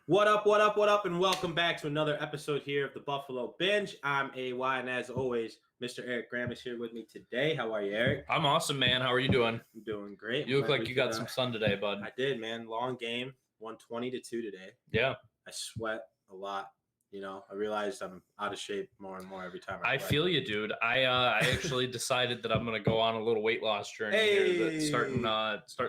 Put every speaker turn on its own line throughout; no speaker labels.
What up, and welcome back to another episode here of the Buffalo Binge. I'm AY, and as always, Mr. Eric Graham is here with me today. How are you, Eric?
I'm awesome, man. How are you doing?
I'm doing great.
You look like you got some sun today, bud.
I did, man. Long game, 120-2 today.
Yeah.
I sweat a lot. I realized I'm out of shape more and more every time
I feel you, dude. I actually decided that I'm going to go on a little weight loss journey here. Starting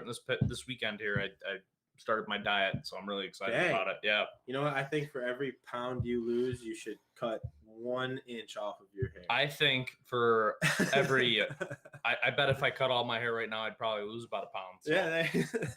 this weekend here. I started my diet, so I'm really excited about it. Yeah.
You know what? I think for every pound you lose, you should cut 1 inch off of your hair.
I think for every I bet if I cut all my hair right now, I'd probably lose about a pound. So.
Yeah,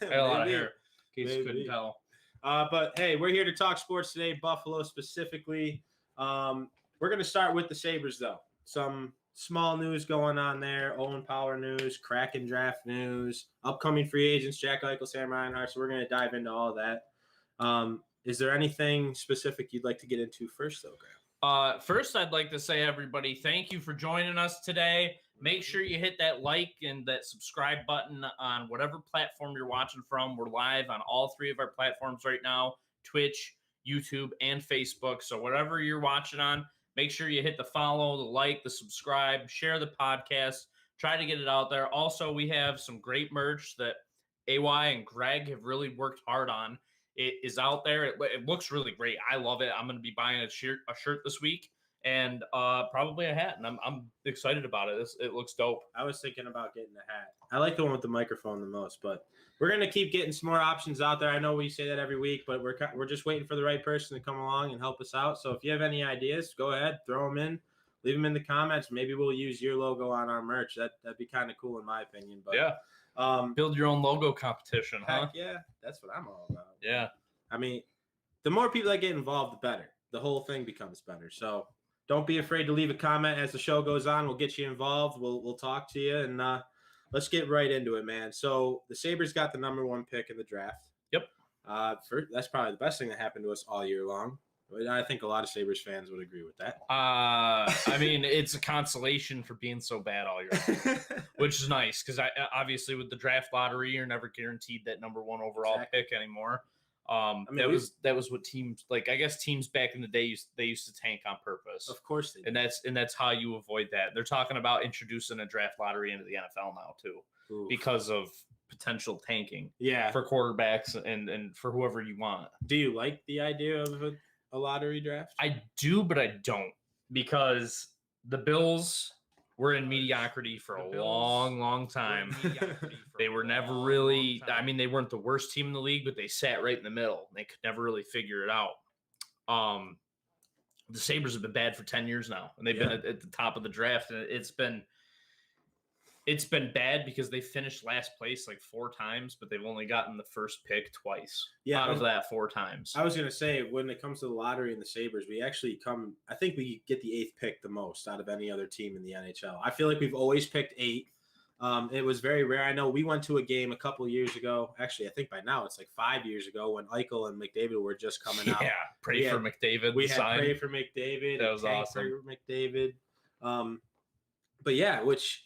I got a lot of hair, in case you couldn't tell.
But hey, we're here to talk sports today, Buffalo specifically. We're going to start with the Sabres, though. Some small news going on there. Owen Power news, Kraken draft news, upcoming free agents, Jack Eichel, Sam Reinhart. So we're going to dive into all that. Is there anything specific you'd like to get into first, though, Graham?
First, I'd like to say, everybody, thank you for joining us today. Make sure you hit that like and that subscribe button on whatever platform you're watching from. We're live on all 3 of our platforms right now, Twitch, YouTube, and Facebook. So whatever you're watching on, make sure you hit the follow, the like, the subscribe, share the podcast, try to get it out there. Also, we have some great merch that AY and Greg have really worked hard on. It is out there. It looks really great. I love it. I'm going to be buying a shirt this week and probably a hat, and I'm excited about it. It looks dope.
I was thinking about getting a hat. I like the one with the microphone the most, but we're going to keep getting some more options out there. I know we say that every week, but we're just waiting for the right person to come along and help us out. So if you have any ideas, go ahead, throw them in. Leave them in the comments. Maybe we'll use your logo on our merch. That'd be kind of cool in my opinion. But
yeah. Build your own logo competition, huh?
Yeah, that's what I'm all about.
Yeah.
I mean, the more people that get involved, the better. The whole thing becomes better. So don't be afraid to leave a comment as the show goes on. We'll get you involved. We'll talk to you, and let's get right into it, man. So the Sabres got the number 1 pick in the draft.
Yep.
That's probably the best thing that happened to us all year long. I think a lot of Sabres fans would agree with that.
I mean, it's a consolation for being so bad all year long, which is nice because obviously with the draft lottery, you're never guaranteed that number 1 overall pick anymore. That was what teams like. I guess teams back in the day used to tank on purpose.
Of course they did.
And that's how you avoid that. They're talking about introducing a draft lottery into the NFL now too, because of potential tanking.
Yeah,
for quarterbacks and for whoever you want.
Do you like the idea of a lottery draft?
I do, but I don't, because the Bills were in mediocrity for a long time. They were never really, I mean, they weren't the worst team in the league, but they sat right in the middle. They could never really figure it out. The Sabres have been bad for 10 years now, and they've been at the top of the draft, and it's been bad because they finished last place like 4 times, but they've only gotten the first pick twice out of that 4 times.
I was going to say, when it comes to the lottery and the Sabres, I think we get the 8th pick the most out of any other team in the NHL. I feel like we've always picked 8. It was very rare. I know we went to a game a couple years ago. Actually, I think by now it's like 5 years ago when Eichel and McDavid were just coming out.
Yeah, pray for McDavid.
We had pray for McDavid.
That was awesome.
Pray for McDavid. But yeah, which...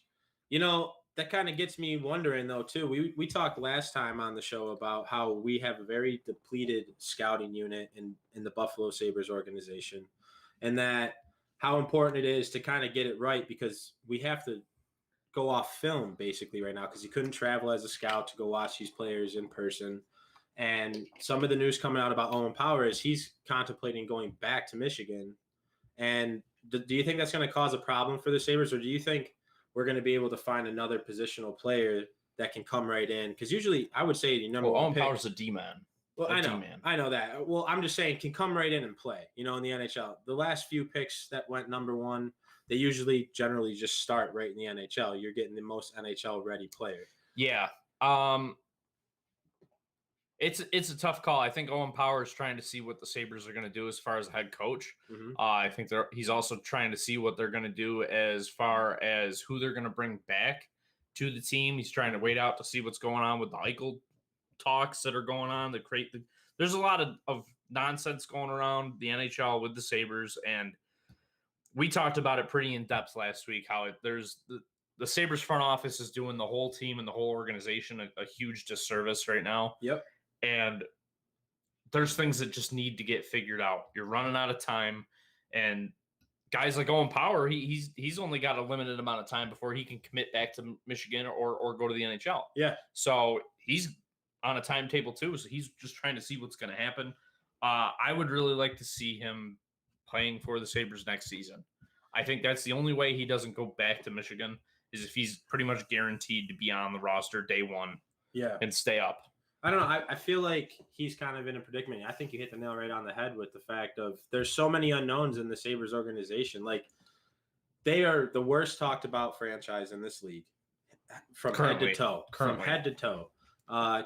that kind of gets me wondering, though, too. We talked last time on the show about how we have a very depleted scouting unit in the Buffalo Sabres organization, and that how important it is to kind of get it right, because we have to go off film basically right now, because he couldn't travel as a scout to go watch these players in person. And some of the news coming out about Owen Power is he's contemplating going back to Michigan. And do you think that's going to cause a problem for the Sabres, or do you think we're going to be able to find another positional player that can come right in? Because usually I would say the number 1
Owen
pick.
Power's a D-man.
Well, I know that. Well, I'm just saying can come right in and play, in the NHL. The last few picks that went number 1, they generally just start right in the NHL. You're getting the most NHL-ready player.
Yeah. It's a tough call. I think Owen Power is trying to see what the Sabres are going to do as far as head coach.
Mm-hmm.
I think he's also trying to see what they're going to do as far as who they're going to bring back to the team. He's trying to wait out to see what's going on with the Eichel talks that are going on. There's a lot of nonsense going around the NHL with the Sabres, and we talked about it pretty in depth last week. How there's the Sabres front office is doing the whole team and the whole organization a huge disservice right now.
Yep.
And there's things that just need to get figured out. You're running out of time, and guys like Owen Power, he's only got a limited amount of time before he can commit back to Michigan or go to the NHL.
Yeah.
So he's on a timetable too. So he's just trying to see what's going to happen. I would really like to see him playing for the Sabres next season. I think that's the only way he doesn't go back to Michigan is if he's pretty much guaranteed to be on the roster day one.
Yeah.
And stay up.
I don't know. I feel like he's kind of in a predicament. I think you hit the nail right on the head with the fact of there's so many unknowns in the Sabres organization. Like, they are the worst talked about franchise in this league from head to toe. From head to toe.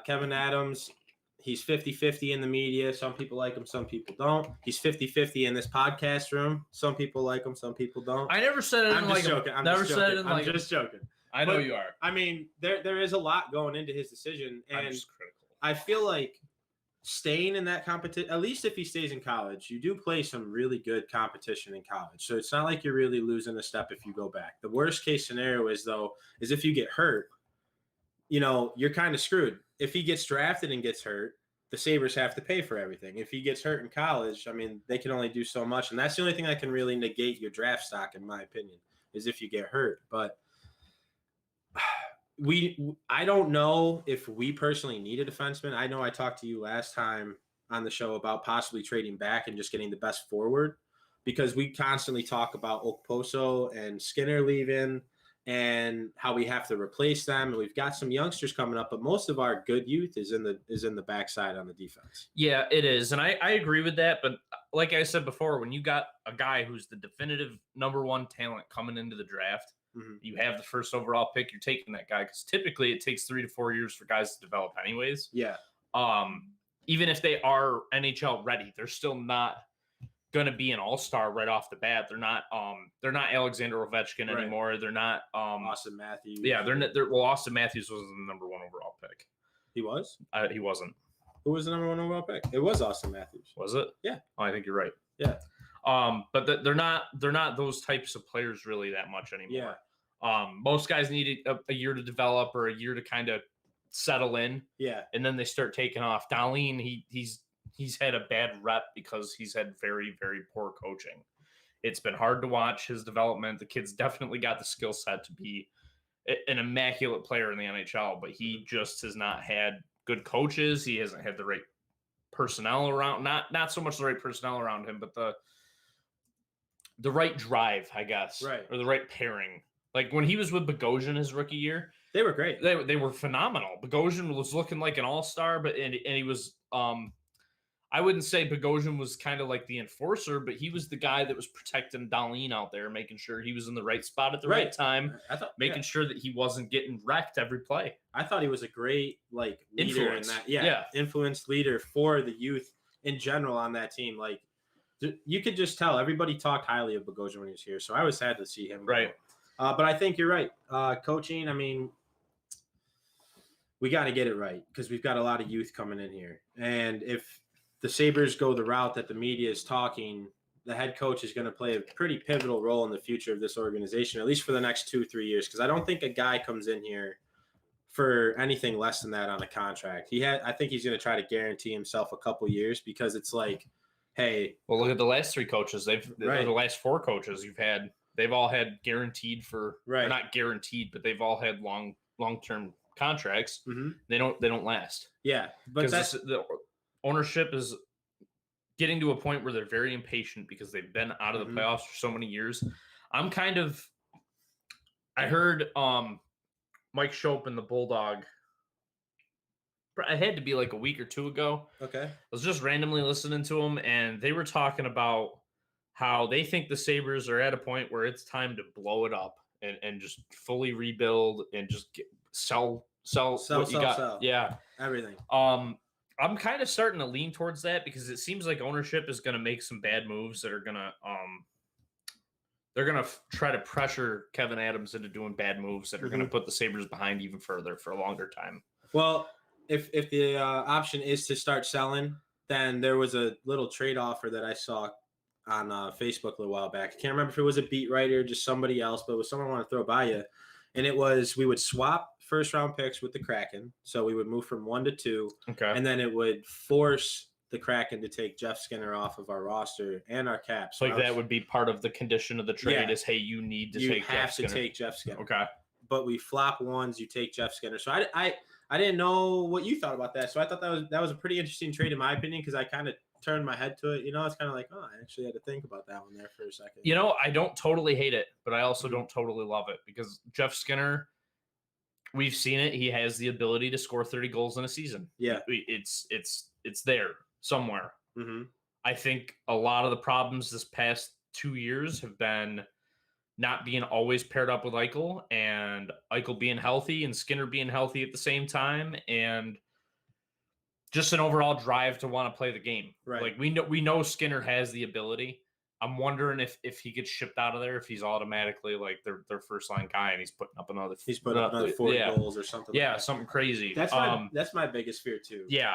Kevin Adams, he's 50-50 in the media. Some people like him, some people don't. He's 50-50 in this podcast room. Some people like him, some people don't.
I never said it.
I'm just joking. I'm just joking.
I know you are.
I mean, there is a lot going into his decision, and
I'm just critical.
I feel like staying in that competition, at least if he stays in college, you do play some really good competition in college. So it's not like you're really losing a step if you go back. The worst case scenario is if you get hurt, you're kind of screwed. If he gets drafted and gets hurt, the Sabres have to pay for everything. If he gets hurt in college, I mean, they can only do so much. And that's the only thing that can really negate your draft stock, in my opinion, is if you get hurt. But I don't know if we personally need a defenseman. I know I talked to you last time on the show about possibly trading back and just getting the best forward, because we constantly talk about Okposo and Skinner leaving and how we have to replace them. And we've got some youngsters coming up, but most of our good youth is in the backside on the defense.
Yeah, it is. And I agree with that. But like I said before, when you got a guy who's the definitive number one talent coming into the draft, you have the first overall pick, you're taking that guy, because typically it takes 3 to 4 years for guys to develop anyways.
Yeah.
Even if they are NHL ready, they're still not going to be an all-star right off the bat. They're not Alexander Ovechkin anymore. They're not
Austin Matthews.
Yeah, Austin Matthews was the number one overall pick.
He was?
He wasn't.
Who was the number one overall pick? It was Austin Matthews.
Was it?
Yeah.
Oh, I think you're right.
Yeah.
But they're not those types of players really that much anymore.
Yeah.
Most guys need a year to develop or a year to kind of settle in.
Yeah.
And then they start taking off. Dahlin, he's had a bad rep because he's had very, very poor coaching. It's been hard to watch his development. The kid's definitely got the skill set to be an immaculate player in the NHL, but he just has not had good coaches. He hasn't had the right personnel around, not so much the right personnel around him, but the right drive, I guess.
Right.
Or the right pairing. Like when he was with Bogosian his rookie year,
they were great.
They were phenomenal. Bogosian was looking like an all-star, and he was I wouldn't say Bogosian was kind of like the enforcer, but he was the guy that was protecting Dahlin out there, making sure he was in the right spot at the right time, making sure that he wasn't getting wrecked every play.
I thought he was a great leader in that.
Yeah,
influence leader for the youth in general on that team. Like, you could just tell everybody talked highly of Bogosian when he was here, so I was sad to see him.
Right.
But I think you're right. Coaching, I mean, we got to get it right because we've got a lot of youth coming in here. And if the Sabres go the route that the media is talking, the head coach is going to play a pretty pivotal role in the future of this organization, at least for the next 2-3 years, because I don't think a guy comes in here for anything less than that on a contract. I think he's going to try to guarantee himself a couple years because it's like, hey.
Well, look at the last 3 coaches. The last 4 coaches you've had. They've all had guaranteed or not guaranteed, but they've all had long-term contracts.
Mm-hmm.
They don't last.
Yeah, but
the ownership is getting to a point where they're very impatient because they've been out of the playoffs for so many years. I heard Mike Schopp and the Bulldog. I had to be like a week or 2 ago.
Okay.
I was just randomly listening to them, and they were talking about how they think the Sabres are at a point where it's time to blow it up and just fully rebuild and just sell what you got. Sell. Yeah.
Everything.
I'm kind of starting to lean towards that because it seems like ownership is going to make some bad moves that are going to they're going to try to pressure Kevin Adams into doing bad moves that are going to put the Sabres behind even further for a longer time.
Well, if the option is to start selling, then there was a little trade offer that I saw on Facebook a little while back. I can't remember if it was a beat writer or just somebody else, but it was someone I want to throw by you. And it was, we would swap first round picks with the Kraken. So we would move from 1 to 2.
Okay.
And then it would force the Kraken to take Jeff Skinner off of our roster and our cap. So
that would be part of the condition of the trade is, hey, you need to take Jeff Skinner.
You have to take Jeff Skinner.
Okay.
But we flop ones, you take Jeff Skinner. So I didn't know what you thought about that. So I thought that was a pretty interesting trade in my opinion, because I kind of turned my head to it. You know, it's kind of like, oh, I actually had to think about that one there for a second.
You know, I don't totally hate it, but I also don't totally love it, because Jeff Skinner, we've seen it. He has the ability to score 30 goals in a season.
Yeah.
It's there somewhere.
Mm-hmm.
I think a lot of the problems this past 2 years have been not being always paired up with Eichel, and Eichel being healthy and Skinner being healthy at the same time, and just an overall drive to want to play the game.
Right.
Like we know Skinner has the ability. I'm wondering if he gets shipped out of there, if he's automatically like their first line guy, and he's putting up another
40 goals or something.
Yeah,
like that.
Something crazy.
That's my biggest fear too.
Yeah,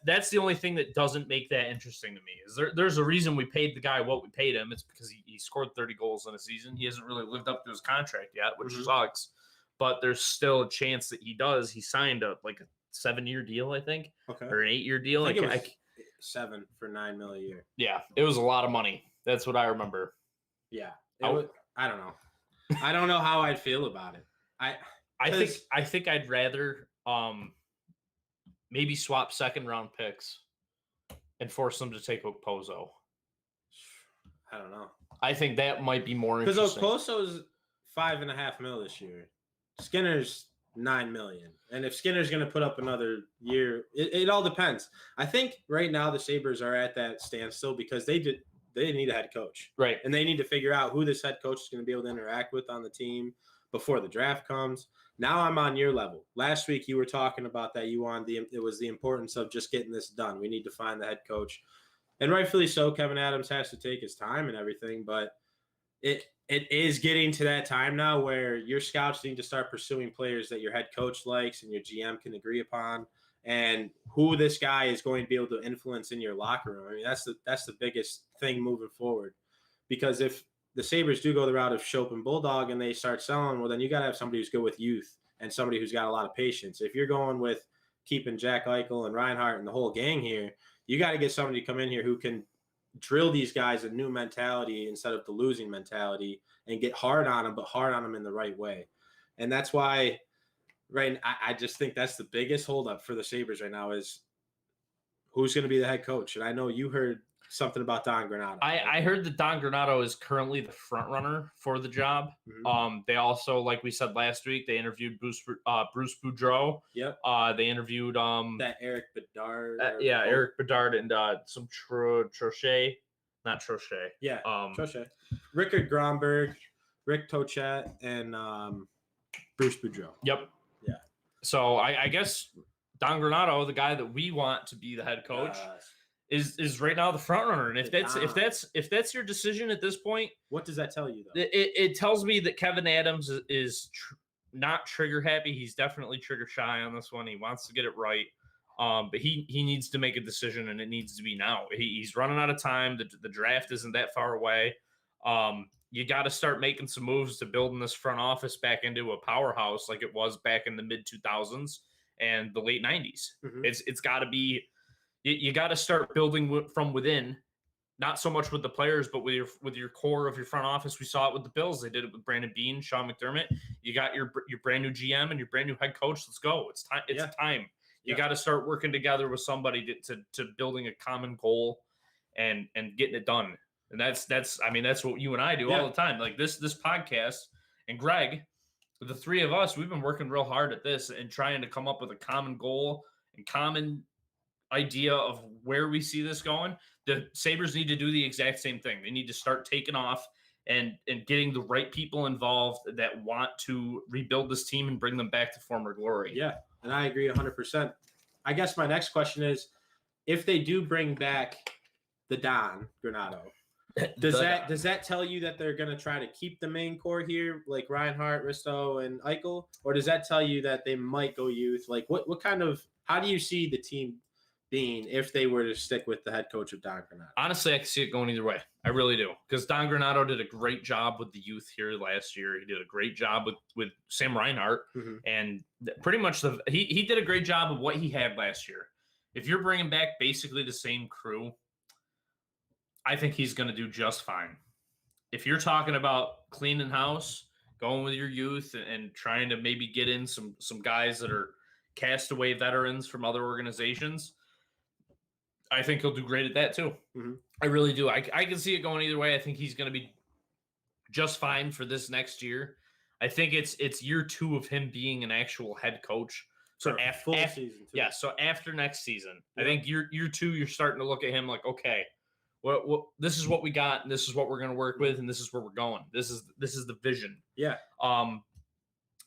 that's the only thing that doesn't make that interesting to me. Is there's a reason we paid the guy what we paid him. It's because he scored 30 goals in a season. He hasn't really lived up to his contract yet, which sucks. But there's still a chance that he does. He signed a 7-year deal, I think, or an 8-year deal.
I think it was 7 for $9 million a year.
Yeah, it was a lot of money. That's what I remember.
Yeah, I don't know. I don't know how I'd feel about it. I
think I'd rather maybe swap second round picks and force them to take Okposo.
I don't know.
I think that might be more interesting.
Because Okposo's $5.5 million this year. Skinner's $9 million. And if Skinner's going to put up another year, it all depends. I think right now the Sabres are at that standstill because they need a head coach.
Right.
And they need to figure out who this head coach is going to be able to interact with on the team before the draft comes. Now I'm on your level. Last week you were talking about that it was the importance of just getting this done. We need to find the head coach. And rightfully so, Kevin Adams has to take his time and everything, but it is getting to that time now where your scouts need to start pursuing players that your head coach likes and your GM can agree upon, and who this guy is going to be able to influence in your locker room. I mean, that's the biggest thing moving forward, because if the Sabres do go the route of Schopp and Bulldog and they start selling, well, then you got to have somebody who's good with youth and somebody who's got a lot of patience. If you're going with keeping Jack Eichel and Reinhart and the whole gang here, you got to get somebody to come in here who can drill these guys a new mentality instead of the losing mentality and get hard on them, but hard on them in the right way. And that's why I just think that's the biggest holdup for the Sabres right now is who's going to be the head coach. And I know you heard something about Don Granato.
I heard that Don Granato is currently the front runner for the job. Mm-hmm. They also, like we said last week, they interviewed Bruce Boudreau.
Yep.
They interviewed
that Eric Bedard.
Eric Bedard and some Trochet. Not Trochet.
Yeah. Trochet. Rickard Gromberg, Rick Tochet, and Bruce Boudreau.
Yep.
Yeah.
So I guess Don Granato, the guy that we want to be the head coach, is right now the front runner. And if that's your decision at this point,
what does that tell you though?
It tells me that Kevin Adams is not trigger happy. He's definitely trigger shy on this one. He wants to get it right. But he needs to make a decision, and it needs to be now. He's running out of time. The draft isn't that far away. You got to start making some moves to building this front office back into a powerhouse like it was back in the mid 2000s and the late 90s. Mm-hmm. It's got to be. You got to start building from within, not so much with the players, but with your core of your front office. We saw it with the Bills. They did it with Brandon Beane, Sean McDermott. You got your brand new GM and your brand new head coach. Let's go. It's time. It's time. You got to start working together with somebody to building a common goal and getting it done. And that's what you and I do all the time. Like this podcast, and Greg, the three of us, we've been working real hard at this and trying to come up with a common goal and common idea of where we see this going. The Sabres need to do the exact same thing. They need to start taking off and getting the right people involved that want to rebuild this team and bring them back to former glory.
Yeah, and I agree 100%. I guess my next question is, if they do bring back the Don Granato, does that tell you that they're going to try to keep the main core here, like Reinhart, Risto, and Eichel, or does that tell you that they might go youth? Like, how do you see the team being if they were to stick with the head coach of Don Granato?
Honestly, I can see it going either way. I really do, because Don Granato did a great job with the youth here last year. He did a great job with Sam Reinhart, and pretty much he did a great job of what he had last year. if you're bringing back basically the same crew, I think he's going to do just fine. If you're talking about cleaning house, going with your youth and trying to maybe get in some guys that are castaway veterans from other organizations, I think he'll do great at that too.
Mm-hmm.
I really do. I can see it going either way. I think he's going to be just fine for this next year. I think it's year 2 of him being an actual head coach. So
full season too.
Yeah, so after next season, I think year 2, you're starting to look at him like, okay, what this is what we got, and this is what we're going to work with, and this is where we're going. This is the vision.
Yeah. Well,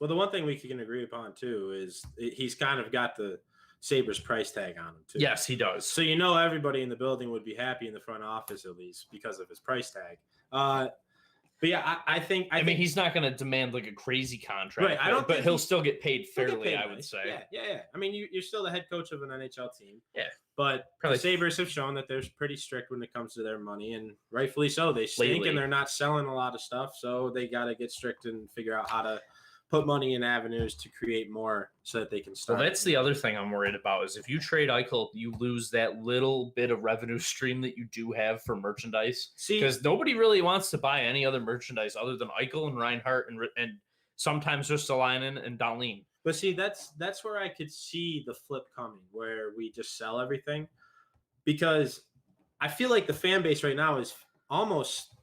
the one thing we can agree upon too is he's kind of got the Sabres price tag on him too.
Yes, he does.
So everybody in the building would be happy in the front office at least because of his price tag. But yeah, I think
he's not going to demand like a crazy contract, right? But he'll still get paid fairly, I would say.
Yeah. I mean, you're still the head coach of an NHL team.
Yeah.
But the Sabres have shown that they're pretty strict when it comes to their money, and rightfully so. They stink and they're not selling a lot of stuff, so they got to get strict and figure out how to put money in avenues to create more so that they can start.
Well, that's the other thing I'm worried about is if you trade Eichel, you lose that little bit of revenue stream that you do have for merchandise. Because nobody really wants to buy any other merchandise other than Eichel and Reinhart and sometimes just Alainen and Dahlin.
But see, that's where I could see the flip coming, where we just sell everything. Because I feel like the fan base right now is almost –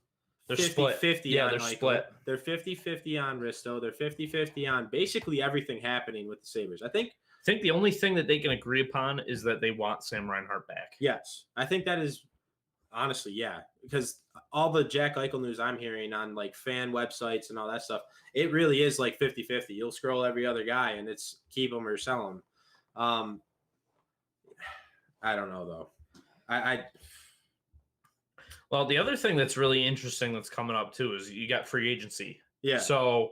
they're
50-50
yeah,
on
they're
Eichel.
split.
They're 50-50 on Risto. They're 50-50 on basically everything happening with the Sabres. I think
the only thing that they can agree upon is that they want Sam Reinhart back.
Yes. I think that is honestly, yeah. Because all the Jack Eichel news I'm hearing on like fan websites and all that stuff, it really is like 50-50. You'll scroll every other guy and it's keep them or sell them. I don't know though.
Well, the other thing that's really interesting that's coming up too is you got free agency.
Yeah.
So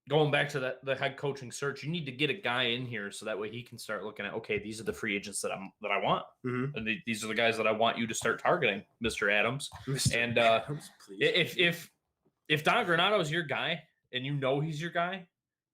going back to the head coaching search, you need to get a guy in here so that way he can start looking at, okay, these are the free agents that I want, and these are the guys that I want you to start targeting, Mr. Adams. And
Adams,
if Don Granato is your guy and he's your guy,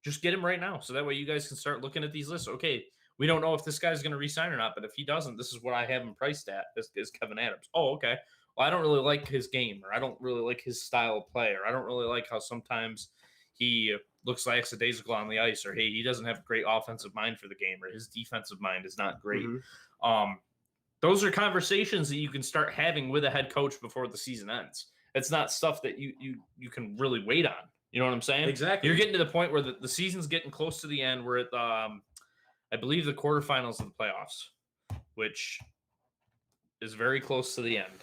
just get him right now so that way you guys can start looking at these lists. Okay. We don't know if this guy's going to re-sign or not, but if he doesn't, this is what I have him priced at, is Kevin Adams. Oh, okay. Well, I don't really like his game, or I don't really like his style of play, or I don't really like how sometimes he looks lackadaisical on the ice, or, hey, he doesn't have a great offensive mind for the game, or his defensive mind is not great. Those are conversations that you can start having with a head coach before the season ends. It's not stuff that you can really wait on. You know what I'm saying?
Exactly.
You're getting to the point where the season's getting close to the end. We're at I believe the quarterfinals of the playoffs, which is very close to the end.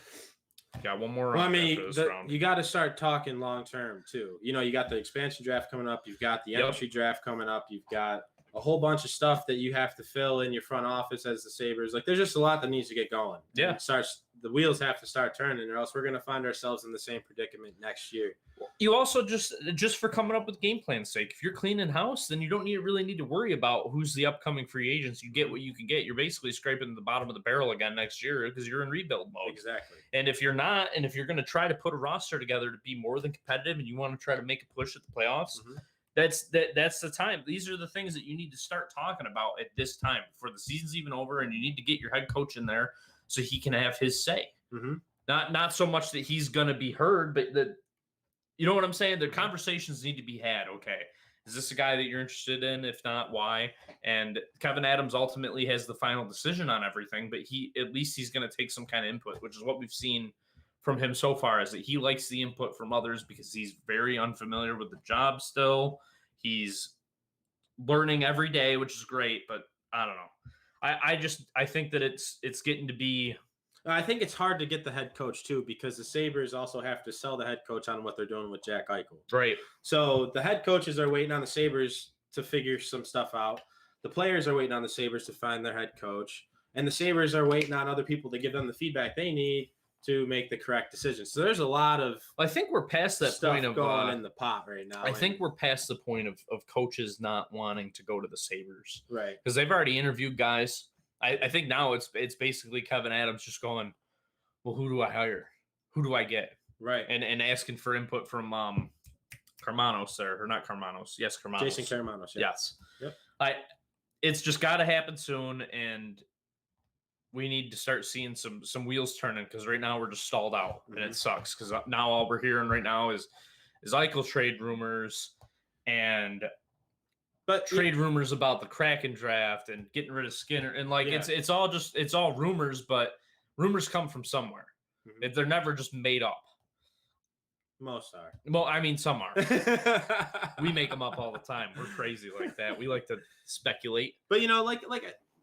Got one more round.
You got to start talking long term too. You got the expansion draft coming up. You've got the entry draft coming up. You've got a whole bunch of stuff that you have to fill in your front office as the Sabres. Like, there's just a lot that needs to get going.
Yeah.
The wheels have to start turning, or else we're going to find ourselves in the same predicament next year.
You also just for coming up with game plan's sake, if you're cleaning house, then you don't really need to worry about who's the upcoming free agents. You get what you can get. You're basically scraping the bottom of the barrel again next year because you're in rebuild mode.
Exactly.
And if you're not, and if you're going to try to put a roster together to be more than competitive and you want to try to make a push at the playoffs, that's the time. These are the things that you need to start talking about at this time before the season's even over, and you need to get your head coach in there so he can have his say. Not so much that he's going to be heard, but that, you know what I'm saying? The conversations need to be had. Okay, is this a guy that you're interested in? If not, why? And Kevin Adams ultimately has the final decision on everything, but at least he's going to take some kind of input, which is what we've seen from him so far, is that he likes the input from others because he's very unfamiliar with the job still. He's learning every day, which is great, but I don't know. I think that it's getting to be.
I think it's hard to get the head coach too, because the Sabres also have to sell the head coach on what they're doing with Jack Eichel.
Right.
So the head coaches are waiting on the Sabres to figure some stuff out. The players are waiting on the Sabres to find their head coach, and the Sabres are waiting on other people to give them the feedback they need to make the correct decision. So there's a lot of
I think we're past that point of
going in the pot right now.
I think we're past the point of coaches not wanting to go to the Sabres.
Right.
Because they've already interviewed guys. I think now it's basically Kevin Adams just going, well, who do I hire? Who do I get?
Right.
And asking for input from Karmanos or not Karmanos. Yes, Karmanos.
Jason Karmanos. Yeah.
Yes.
Yep.
it's just got to happen soon, and we need to start seeing some wheels turning because right now we're just stalled out, and it sucks because now all we're hearing right now is Eichel trade rumors and trade rumors about the Kraken draft and getting rid of Skinner, and like it's all rumors, but rumors come from somewhere. They're never just made up.
Most are.
Well, I mean, some are. We make them up all the time. We're crazy like that. We like to speculate.
But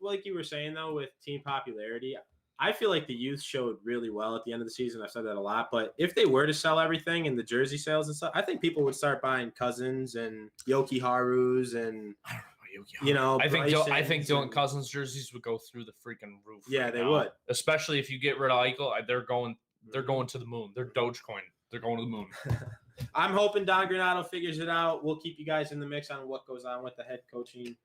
like you were saying though, with team popularity, I feel like the youth showed really well at the end of the season. I've said that a lot, but if they were to sell everything and the jersey sales and stuff, I think people would start buying Cousins and Yoki Harus and
I think Dylan Cousins jerseys would go through the freaking roof.
Yeah, they would.
Especially if you get rid of Eichel, they're going to the moon. They're Dogecoin. They're going to the moon.
I'm hoping Don Granato figures it out. We'll keep you guys in the mix on what goes on with the head coaching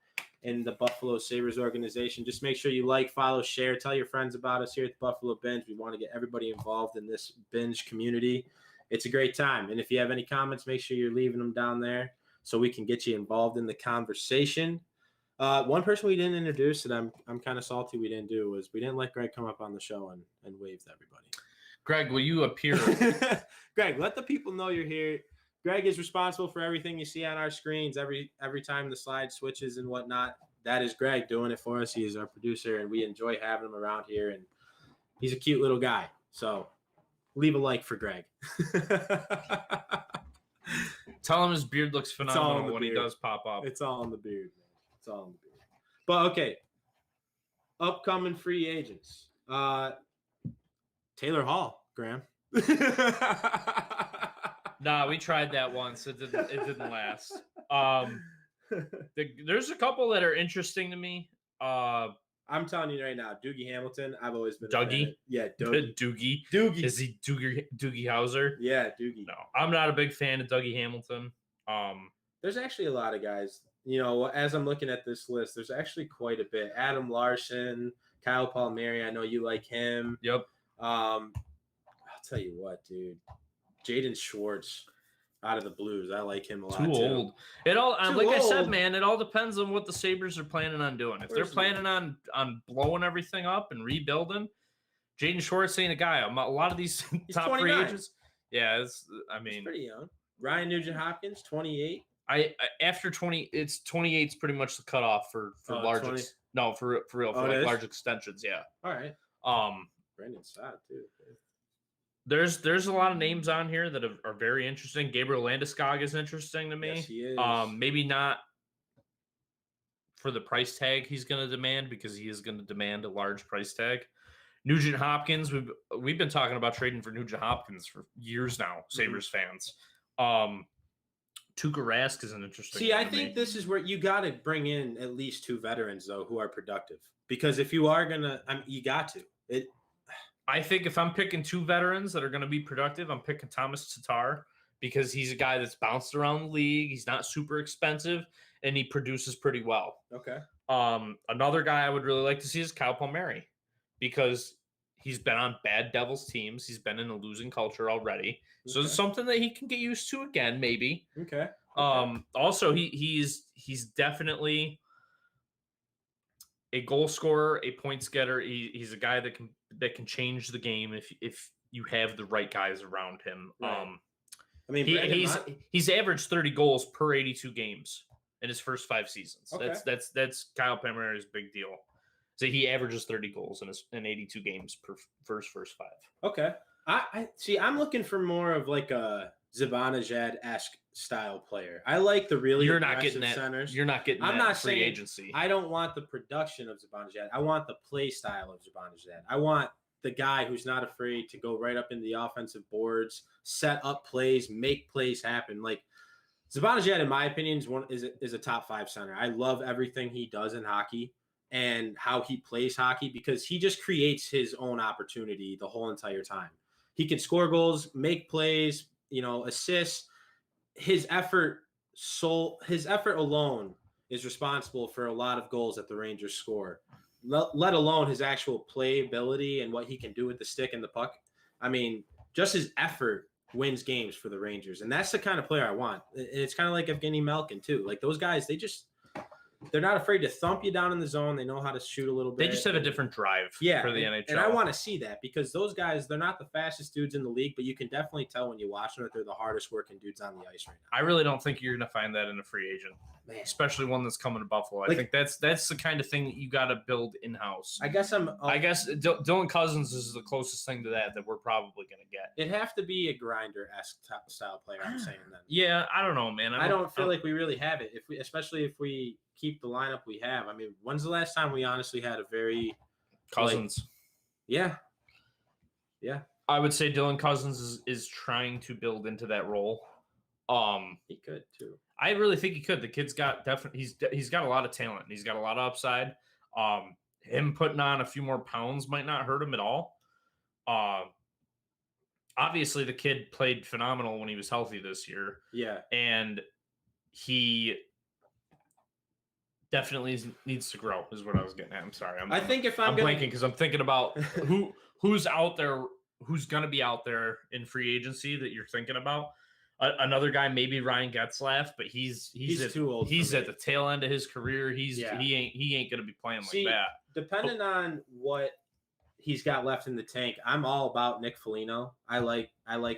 in the Buffalo Sabres organization. Just make sure you like, follow, share, tell your friends about us here at the Buffalo Binge. We want to get everybody involved in this binge community. It's a great time. And if you have any comments, make sure you're leaving them down there so we can get you involved in the conversation. One person we didn't introduce that I'm kind of salty we didn't do was we didn't let Greg come up on the show and wave to everybody.
Greg, will you appear?
Greg, let the people know you're here. Greg is responsible for everything you see on our screens every time the slide switches and whatnot. That is Greg doing it for us. He is our producer, and we enjoy having him around here. And he's a cute little guy. So leave a like for Greg.
Tell him his beard looks phenomenal when he does pop up.
It's all in the beard, man. It's all in the beard. But okay, upcoming free agents. Taylor Hall, Graham.
Nah, we tried that once. It didn't last. There's a couple that are interesting to me.
I'm telling you right now, Doogie Hamilton. I've always been
Dougie.
Yeah,
Doogie. Is he Doogie Howser?
Yeah, Doogie.
No, I'm not a big fan of Dougie Hamilton.
There's actually a lot of guys. You know, as I'm looking at this list, there's actually quite a bit. Adam Larson, Kyle Palmieri. I know you like him.
Yep.
I'll tell you what, dude. Jaden Schwartz out of the Blues. I like him a lot. Too
old. I said, man, it all depends on what the Sabres are planning on doing. If they're planning on blowing everything up and rebuilding, Jaden Schwartz ain't a guy. A lot of these top
29.
free agents. Yeah,
he's pretty young. Ryan Nugent-Hopkins, 28.
After 20, it's 28 is pretty much the cutoff for large. For real, large extensions. Yeah.
All right. Brandon Saad too.
There's a lot of names on here that are very interesting. Gabriel Landeskog is interesting to me.
Yes, he is.
Maybe not for the price tag he's going to demand, because he is going to demand a large price tag. Nugent Hopkins, we've been talking about trading for Nugent Hopkins for years now, Sabres fans. Tuukka Rask is an interesting.
See, I think this is where you got to bring in at least two veterans though who are productive, because if you are gonna, you got to.
I think if I'm picking two veterans that are going to be productive, I'm picking Thomas Tatar, because he's a guy that's bounced around the league. He's not super expensive, and he produces pretty well.
Okay.
Another guy I would really like to see is Kyle Palmieri, because he's been on bad Devils teams. He's been in a losing culture already. Okay. So it's something that he can get used to again, maybe.
Okay.
Also, he's definitely a goal scorer, a points getter. He's a guy that can change the game if you have the right guys around him.
Right.
He's averaged 30 goals per 82 games in his first 5 seasons.
Okay.
That's Kyle Palmieri's big deal. So he averages 30 goals in 82 games per first 5.
Okay. I see. I'm looking for more of like a Zibanejad-esque style player. I like the really aggressive centers.
You're not getting
I'm
that
not
free
saying,
agency.
I don't want the production of Zibanejad. I want the play style of Zibanejad. I want the guy who's not afraid to go right up into the offensive boards, set up plays, make plays happen. Like Zibanejad, in my opinion, is a top 5 center. I love everything he does in hockey and how he plays hockey, because he just creates his own opportunity the whole entire time. He can score goals, make plays, assists. His effort alone is responsible for a lot of goals that the Rangers score, let alone his actual play ability and what he can do with the stick and the puck. I mean, just his effort wins games for the Rangers, and that's the kind of player I want. It's kind of like Evgeny Malkin too. Like those guys, they're not afraid to thump you down in the zone. They know how to shoot a little bit.
They just have a different drive for the NHL.
And I want to see that because those guys, they're not the fastest dudes in the league, but you can definitely tell when you watch them that they're the hardest working dudes on the ice right now.
I really don't think you're going to find that in a free agent, especially one that's coming to Buffalo. I think that's the kind of thing that you got to build in-house.
I guess
Dylan Cousins is the closest thing to that we're probably going to get.
It'd have to be a grinder-esque style player, I'm saying then.
Yeah, I don't know, man.
I don't feel like we really have it. Especially if we keep the lineup we have. I mean, when's the last time we honestly had a very
Cousins?
Yeah.
I would say Dylan Cousins is trying to build into that role.
He could too.
I really think he could. The kid's got he's got a lot of talent. And he's got a lot of upside. Him putting on a few more pounds might not hurt him at all. Obviously, the kid played phenomenal when he was healthy this year.
Yeah,
and he definitely needs to grow. Is what I was getting at. I'm sorry. I'm blanking because I'm thinking about who's out there, who's going to be out there in free agency that you're thinking about. Another guy, maybe Ryan Getzlaf, but he's
too old.
He's at the tail end of his career. He ain't going to be playing like that.
Depending on what he's got left in the tank, I'm all about Nick Foligno. I like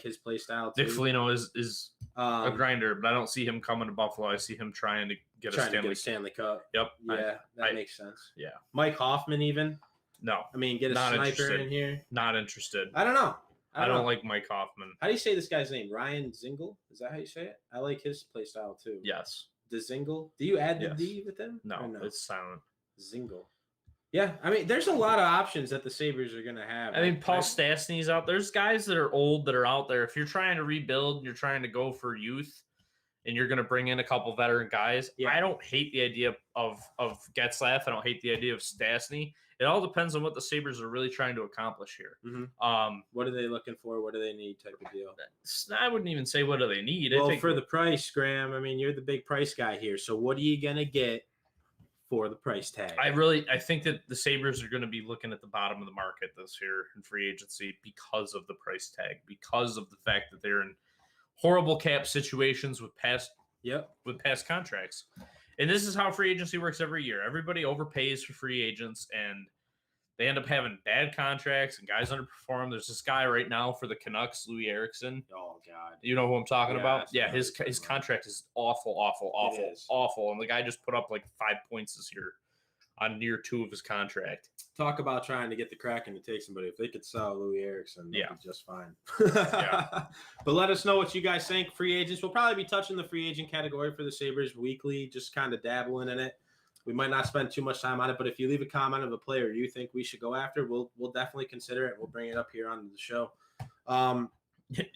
his play style too.
Nick Foligno is a grinder, but I don't see him coming to Buffalo. I see him trying to get a
Stanley Cup.
Yep.
Yeah, that makes sense.
Yeah.
Mike Hoffman even.
No.
I mean, get a sniper in here.
Not interested.
I don't know.
I don't like Mike Hoffman.
How do you say this guy's name? Ryan Zingle? Is that how you say it? I like his play style too.
Yes.
The Zingle? Do you add the D with him?
No, it's silent.
Zingle. Yeah, I mean, there's a lot of options that the Sabres are going to have.
I mean, Paul Stastny's out. There's guys that are old that are out there. If you're trying to rebuild, you're trying to go for youth, and you're going to bring in a couple veteran guys. Yeah. I don't hate the idea of Getzlaf. I don't hate the idea of Stastny. It all depends on what the Sabres are really trying to accomplish here.
Mm-hmm. What are they looking for? What do they need type of deal?
I wouldn't even say what do they need.
Well, for the price, Graham, I mean, you're the big price guy here. So what are you going to get for the price tag?
I think that the Sabres are going to be looking at the bottom of the market this year in free agency because of the price tag, because of the fact that they're in horrible cap situations with past contracts. And this is how free agency works every year. Everybody overpays for free agents, and they end up having bad contracts, and guys underperform. There's this guy right now for the Canucks, Louis Eriksson.
Oh, God.
You know who I'm talking about? Yeah, his contract is awful. And the guy just put up like 5 points this year on year 2 of his contract.
Talk about trying to get the Kraken to take somebody. If they could sell Louis Eriksson, that'd be just fine. But let us know what you guys think. Free agents. We'll probably be touching the free agent category for the Sabres weekly, just kind of dabbling in it. We might not spend too much time on it, but if you leave a comment of a player you think we should go after, we'll definitely consider it. We'll bring it up here on the show.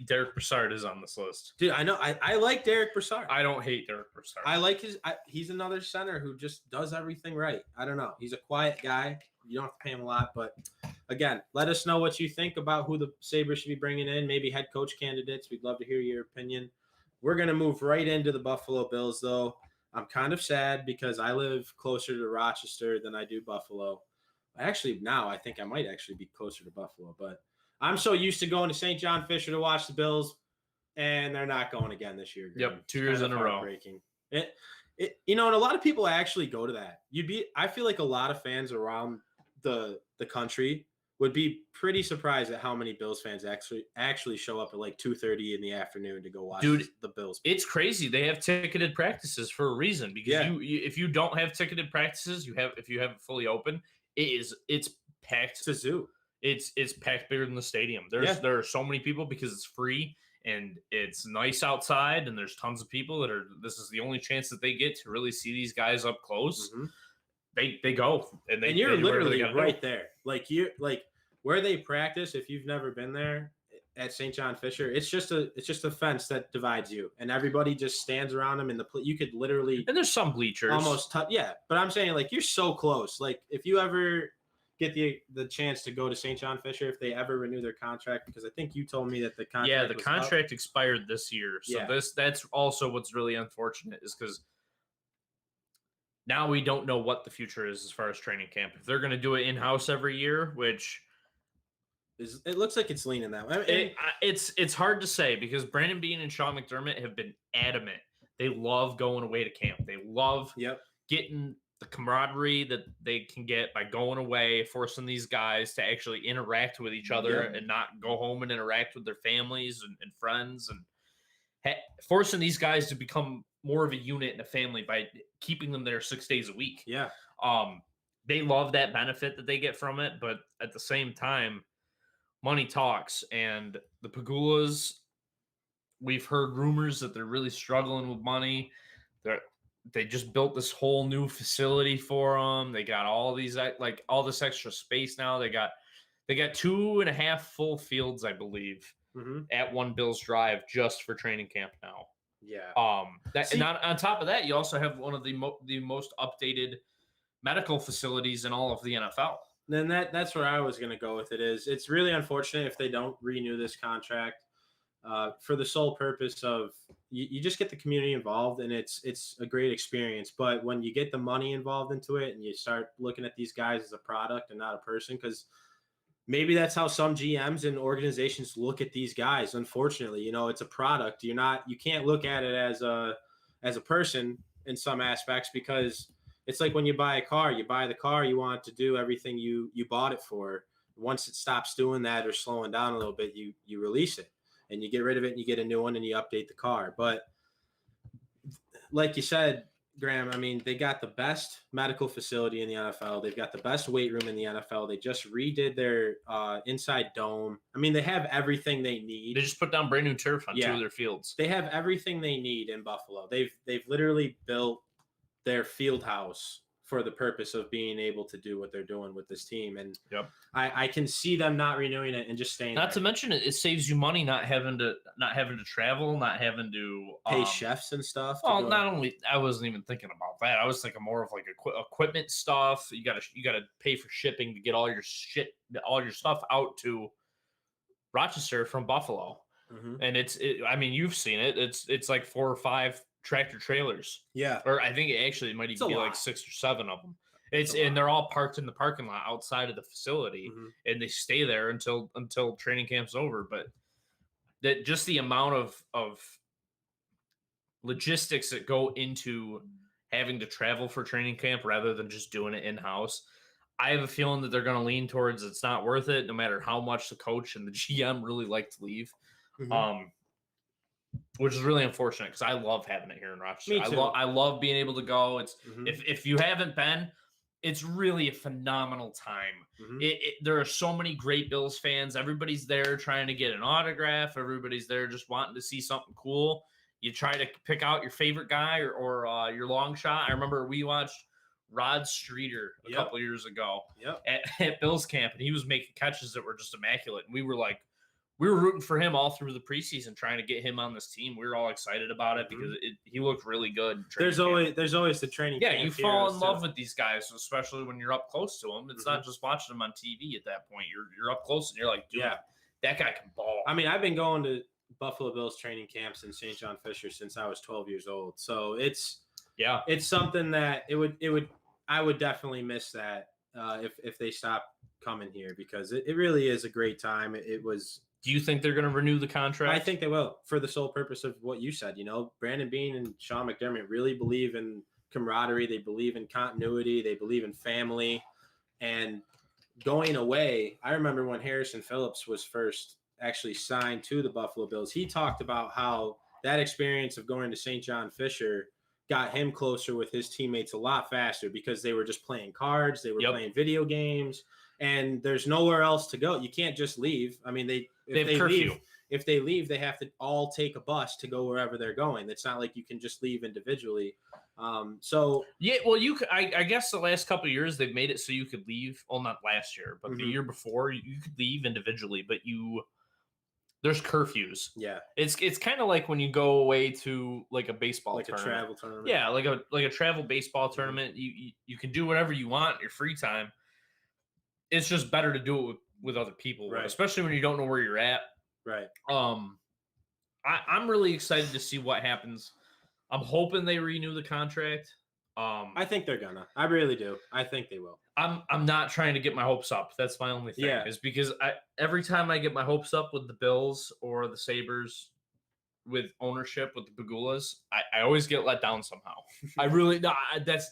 Derek Brassard is on this list.
Dude, I know. I like Derek Brassard.
I don't hate Derek Brassard.
I like he's another center who just does everything right. I don't know. He's a quiet guy. You don't have to pay him a lot, but again, let us know what you think about who the Sabres should be bringing in, maybe head coach candidates. We'd love to hear your opinion. We're going to move right into the Buffalo Bills, though. I'm kind of sad because I live closer to Rochester than I do Buffalo. Actually, now I think I might actually be closer to Buffalo, but I'm so used to going to St. John Fisher to watch the Bills, and they're not going again this year.
Yep, 2 years in a row.
And a lot of people actually go to that. I feel like a lot of fans around the country would be pretty surprised at how many Bills fans actually show up at like 2:30 in the afternoon to go watch the Bills.
It's crazy. They have ticketed practices for a reason because if you don't have ticketed practices, if you have it fully open, it's packed.
It's a zoo.
It's packed bigger than the stadium. There are so many people because it's free and it's nice outside and there's tons of people this is the only chance that they get to really see these guys up close. Mm-hmm. They go and
you're literally right there. Like where they practice. If you've never been there at St. John Fisher, it's just a fence that divides you, and everybody just stands around them. You could literally
and there's some bleachers
almost but I'm saying like you're so close. Like if you ever get the chance to go to St. John Fisher, if they ever renew their contract, because I think you told me that the contract
expired this year. So that's also what's really unfortunate is because now we don't know what the future is as far as training camp. If they're going to do it in-house every year, which
it looks like it's leaning that way.
It's hard to say because Brandon Beane and Sean McDermott have been adamant. They love going away to camp. They love getting the camaraderie that they can get by going away, forcing these guys to actually interact with each other and not go home and interact with their families and friends, and forcing these guys to become more of a unit and a family by keeping them there 6 days a week.
Yeah.
They love that benefit that they get from it, but at the same time, money talks, and the Pagulas, we've heard rumors that they're really struggling with money. They just built this whole new facility for them. They got all these all this extra space now. They got 2.5 full fields, I believe, at One Bills Drive just for training camp now.
Yeah.
And on top of that, you also have one of the most updated medical facilities in all of the NFL.
Then that's where I was going to go with it. It's really unfortunate if they don't renew this contract for the sole purpose of you just get the community involved, and it's a great experience. But when you get the money involved into it and you start looking at these guys as a product and not a person, because maybe that's how some GMs and organizations look at these guys. Unfortunately, it's a product. You can't look at it as a person in some aspects, because it's like when you buy a car, you buy the car, you want it to do everything you bought it for. Once it stops doing that or slowing down a little bit, you release it and you get rid of it and you get a new one and you update the car. But like you said, Graham, I mean, they got the best medical facility in the NFL. They've got the best weight room in the NFL. They just redid their inside dome. I mean, they have everything they need.
They just put down brand new turf on 2 of their fields.
They have everything they need in Buffalo. They've literally built their field house for the purpose of being able to do what they're doing with this team. And I can see them not renewing it and just staying
Not to mention it saves you money not having to travel, not having to
pay chefs and stuff.
Well, not only, I wasn't even thinking about that. I was thinking more of like equipment stuff. You gotta pay for shipping to get all your stuff out to Rochester from Buffalo. And I mean, you've seen it. It's like 4 or 5 tractor trailers.
Yeah.
Or I think it might even be like 6 or 7 of them. And they're all parked in the parking lot outside of the facility, and they stay there until training camp's over. But that just the amount of logistics that go into having to travel for training camp rather than just doing it in-house. I have a feeling that they're going to lean towards it's not worth it, no matter how much the coach and the GM really like to leave. Which is really unfortunate because I love having it here in Rochester.
Me too.
I love being able to go. It's if you haven't been, it's really a phenomenal time. There are so many great Bills fans. Everybody's there trying to get an autograph. Everybody's there just wanting to see something cool. You try to pick out your favorite guy or your long shot. I remember we watched Rod Streeter a couple years ago at Bills camp, and he was making catches that were just immaculate. And we were rooting for him all through the preseason, trying to get him on this team. We were all excited about it because he looked really good.
There's always the training.
Yeah, you fall in love with these guys, especially when you're up close to them. It's not just watching them on TV at that point. You're up close and you're like, dude, that guy can ball.
I mean, I've been going to Buffalo Bills training camps in St. John Fisher since I was 12 years old. So it's something that I would definitely miss that if they stop coming here, because it really is a great time. It was.
Do you think they're going to renew the contract?
I think they will, for the sole purpose of what you said. Brandon Beane and Sean McDermott really believe in camaraderie. They believe in continuity. They believe in family. And going away, I remember when Harrison Phillips was first actually signed to the Buffalo Bills, he talked about how that experience of going to St. John Fisher got him closer with his teammates a lot faster, because they were just playing cards. They were playing video games. And there's nowhere else to go. You can't just leave. I mean, if they leave, they have to all take a bus to go wherever they're going. It's not like you can just leave individually.
I guess the last couple of years they've made it so you could leave. Well, not last year, but the year before, you could leave individually, but there's curfews.
Yeah,
it's kind of like when you go away to like a baseball tournament.
A travel tournament.
Yeah, like a travel baseball tournament. You can do whatever you want in your free time. It's just better to do it with other people,
right?
Especially when you don't know where you're at.
Right.
I'm really excited to see what happens. I'm hoping they renew the contract.
I think they're gonna. I really do. I think they will.
I'm not trying to get my hopes up. That's my only thing. Is because every time I get my hopes up with the Bills or the Sabres with ownership with the Pagulas, I always get let down somehow. I really that's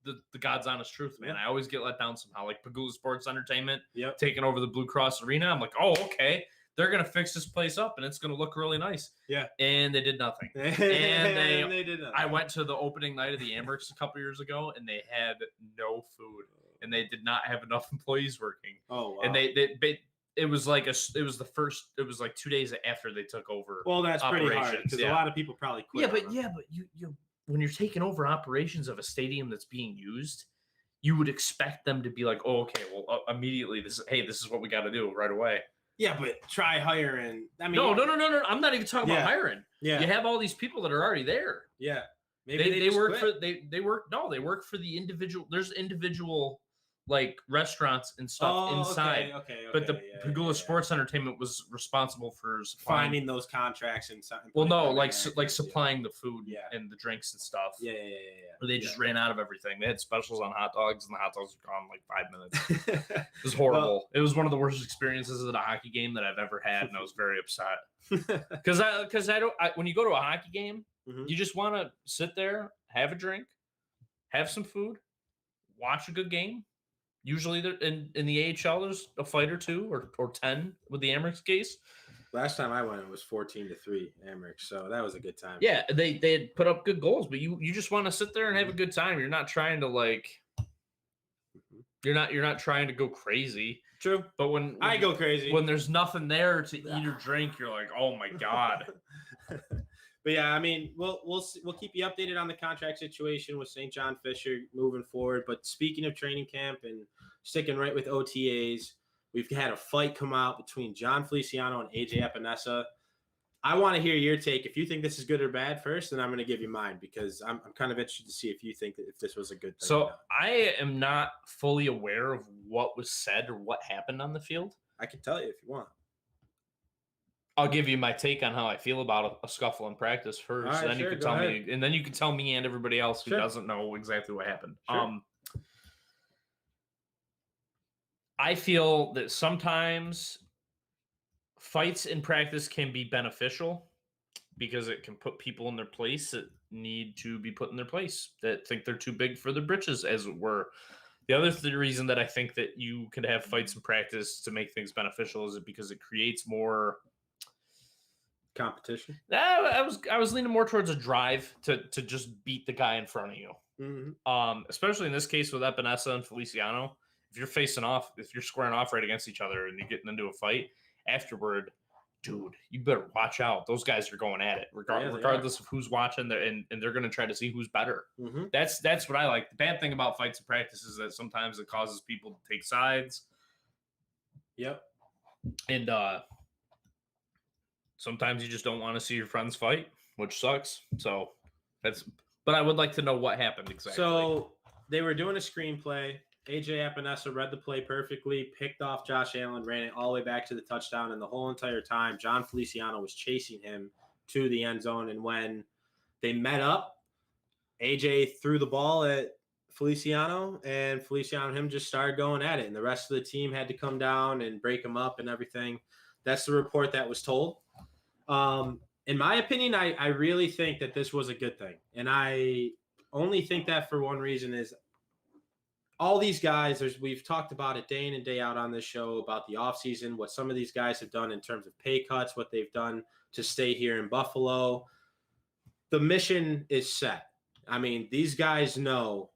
the God's honest truth, man.
Yeah.
I always get let down somehow. Like Pagula Sports Entertainment
Yep.
taking over the Blue Cross Arena. I'm like, oh, okay. They're gonna fix this place up and it's gonna look really nice.
Yeah.
And they did nothing.
And they did nothing.
I went to the opening night of the Amherst a couple years ago and they had no food and they did not have enough employees working.
Oh wow.
And it was like it was like 2 days after they took over.
Well, that's pretty hard
operations.
because a lot of people probably quit.
But you when you're taking over operations of a stadium that's being used, you would expect them to be like, oh, okay, well, immediately this is what we got to do right away.
Yeah, but try hiring. I mean,
no. I'm not even talking about hiring.
Yeah,
you have all these people that are already there.
Yeah,
maybe they work quit. They work for the individual. There's individual like restaurants and stuff inside.
Okay.
But the Pagula Sports Entertainment was responsible for
finding those contracts and something.
Well, no, like supplying the food and the drinks and stuff.
Yeah.
Where they just ran out of everything. They had specials on hot dogs, and the hot dogs were gone in like 5 minutes. It was horrible. Well, it was one of the worst experiences at a hockey game that I've ever had, and I was very upset. Because when you go to a hockey game, you just want to sit there, have a drink, have some food, watch a good game. Usually, in the AHL, there's a fight or two or 10 with the Amherst case.
Last time I went, it was 14-3 Amherst, so that was a good time.
Yeah, they had put up good goals, but you just want to sit there and have a good time. You're not trying to you're not trying to go crazy.
True,
but when
I go crazy
when there's nothing there to eat or drink, you're like, oh my god.
But yeah, I mean, we'll keep you updated on the contract situation with St. John Fisher moving forward. But speaking of training camp and sticking right with OTAs, we've had a fight come out between John Feliciano and AJ Epinesa. I want to hear your take. If you think this is good or bad first, then I'm going to give you mine because I'm kind of interested to see if you think that if this was a good thing.
So I am not fully aware of what was said or what happened on the field.
I can tell you if you want.
I'll give you my take on how I feel about a scuffle in practice first.
Right,
then you can tell me, and then you can tell me and everybody else who doesn't know exactly what happened.
Sure.
I feel that sometimes fights in practice can be beneficial because it can put people in their place that need to be put in their place, that think they're too big for their britches, as it were. The other reason that I think that you can have fights in practice to make things beneficial is because it creates more
competition.
I was leaning more towards a drive to just beat the guy in front of you. Especially in this case with Epinesa and Feliciano. If you're facing off, if you're squaring off right against each other and you're getting into a fight afterward, dude, you better watch out. Those guys are going at it, regardless of who's watching. And they're going to try to see who's better. That's what I like. The bad thing about fights in practice is that sometimes it causes people to take sides.
Yep.
And sometimes you just don't want to see your friends fight, which sucks. So but I would like to know what happened exactly.
So they were doing a screenplay. AJ Epinesa read the play perfectly, picked off Josh Allen, ran it all the way back to the touchdown, and the whole entire time, John Feliciano was chasing him to the end zone. And when they met up, AJ threw the ball at Feliciano, and Feliciano and him just started going at it. And the rest of the team had to come down and break him up and everything. That's the report that was told. In my opinion, I really think that this was a good thing. And I only think that for one reason is all these guys, we've talked about it day in and day out on this show about the offseason, what some of these guys have done in terms of pay cuts, what they've done to stay here in Buffalo. The mission is set. I mean, these guys know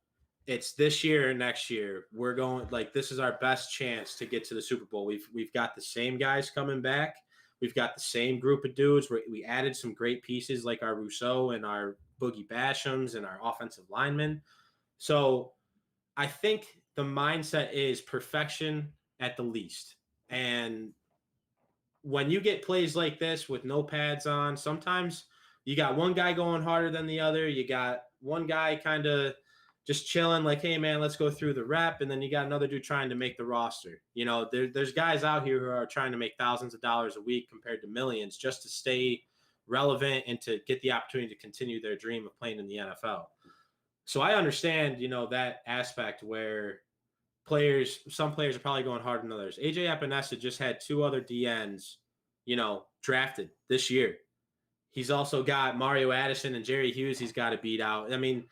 it's this year or next year. We're going, this is our best chance to get to the Super Bowl. We've got the same guys coming back. We've got the same group of dudes. We added some great pieces like our Rousseau and our Boogie Bashams and our offensive linemen. So I think the mindset is perfection at the least. And when you get plays like this with no pads on, sometimes you got one guy going harder than the other. You got one guy kind of just chilling like, hey, man, let's go through the rep. And then you got another dude trying to make the roster. You know, there's guys out here who are trying to make thousands of dollars a week compared to millions just to stay relevant and to get the opportunity to continue their dream of playing in the NFL. So I understand, that aspect where some players are probably going harder than others. AJ Epinesa just had two other DNs, drafted this year. He's also got Mario Addison and Jerry Hughes he's got to beat out. I mean,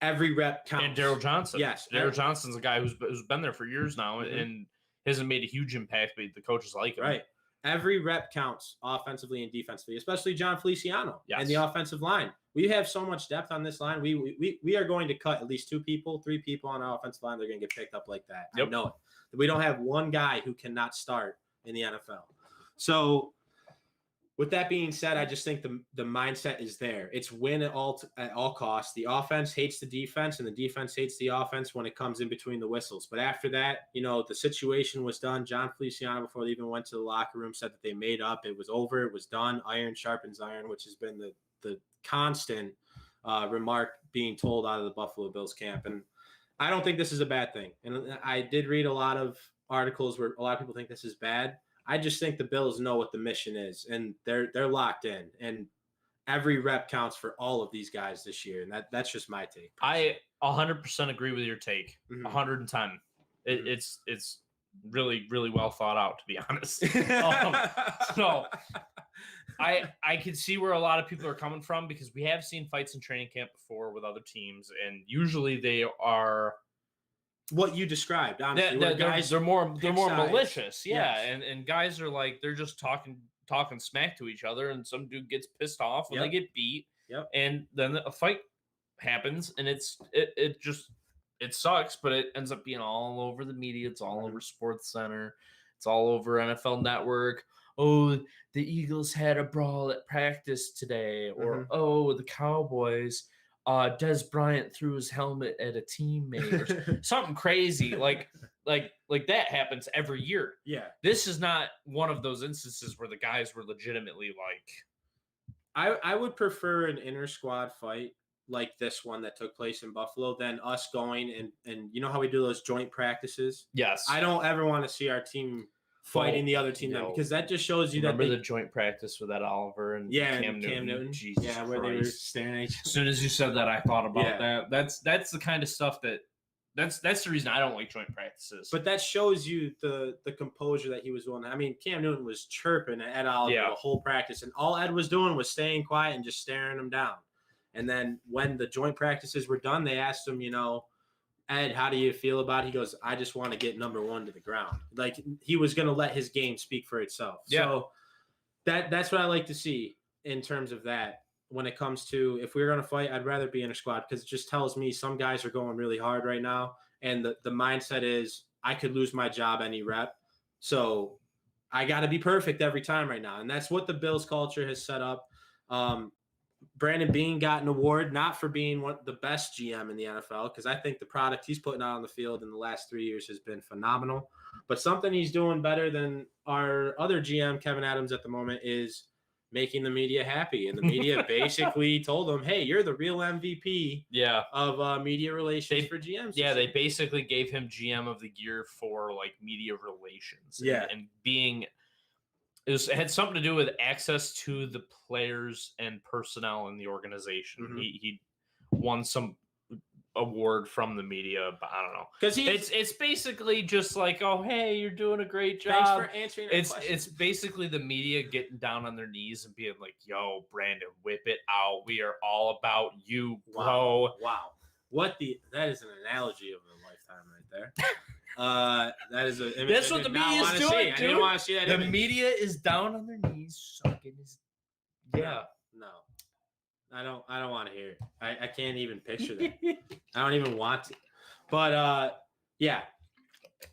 every rep counts.
And Daryl Johnson.
Yes.
Daryl Johnson's a guy who's been there for years now
Mhm.
and hasn't made a huge impact, but the coaches like him.
Right. Every rep counts offensively and defensively, especially John Feliciano and the offensive line. We have so much depth on this line. We are going to cut at least 3 people on our offensive line. They're going to get picked up like that.
Yep.
I know it. We don't have one guy who cannot start in the NFL. So with that being said, I just think the mindset is there. It's win at all costs. The offense hates the defense, and the defense hates the offense when it comes in between the whistles. But after that, the situation was done. John Feliciano, before they even went to the locker room, said that they made up. It was over. It was done. Iron sharpens iron, which has been the constant remark being told out of the Buffalo Bills camp. And I don't think this is a bad thing. And I did read a lot of articles where a lot of people think this is bad. I just think the Bills know what the mission is, and they're locked in. And every rep counts for all of these guys this year, and that's just my take.
I 100% agree with your take. 110.
Mhm.
It's really, really well thought out, to be honest. So I can see where a lot of people are coming from, because we have seen fights in training camp before with other teams, and usually they are
what you described. Honestly,
they're more malicious,
Yes.
and guys are like, they're just talking smack to each other, and some dude gets pissed off when they get beat, and then a fight happens, and it sucks, but it ends up being all over the media. It's all over Sports Center. It's all over NFL Network. Oh, the Eagles had a brawl at practice today, or oh, the Cowboys. Des Bryant threw his helmet at a teammate, or something crazy like that happens every year.
Yeah,
this is not one of those instances where the guys were legitimately like.
I would prefer an inter squad fight like this one that took place in Buffalo than us going and you know how we do those joint practices.
Yes,
I don't ever want to see our team fighting the other team then, because that just shows you
remember the joint practice with that Oliver and Cam Newton. Jesus
where
Christ.
they were staring at each other.
As soon as you said that, I thought about that. That's the kind of stuff that's the reason I don't like joint practices.
But that shows you the composure that he was willing. I mean, Cam Newton was chirping at Ed Oliver the whole practice, and all Ed was doing was staying quiet and just staring him down. And then when the joint practices were done, they asked him, Ed, how do you feel about it? He goes, I just want to get number one to the ground. Like, he was going to let his game speak for itself. Yeah. So that's what I like to see in terms of that. When it comes to, if we're going to fight, I'd rather be in a squad, because it just tells me some guys are going really hard right now. And the mindset is, I could lose my job any rep. So I got to be perfect every time right now. And that's what the Bills culture has set up. Brandon Beane got an award, not for being the best GM in the NFL, because I think the product he's putting out on the field in the last 3 years has been phenomenal. But something he's doing better than our other GM, Kevin Adams, at the moment is making the media happy. And the media basically told him, hey, you're the real MVP of media relations for GMs.
Yeah, they basically gave him GM of the year for like media relations. And being – it had something to do with access to the players and personnel in the organization. Mm-hmm. He won some award from the media, but I don't know. Because it's basically just like, oh, hey, you're doing a great job.
Thanks for answering our questions.
It's basically the media getting down on their knees and being like, yo, Brandon, whip it out. We are all about you, bro.
Wow. That is an analogy of a lifetime right there. That is a.
That's what the media is doing, dude.
I didn't want to see that.
The media is down on their knees, sucking his. Yeah.
No. I don't want to hear it. I can't even picture that. I don't even want to. But yeah,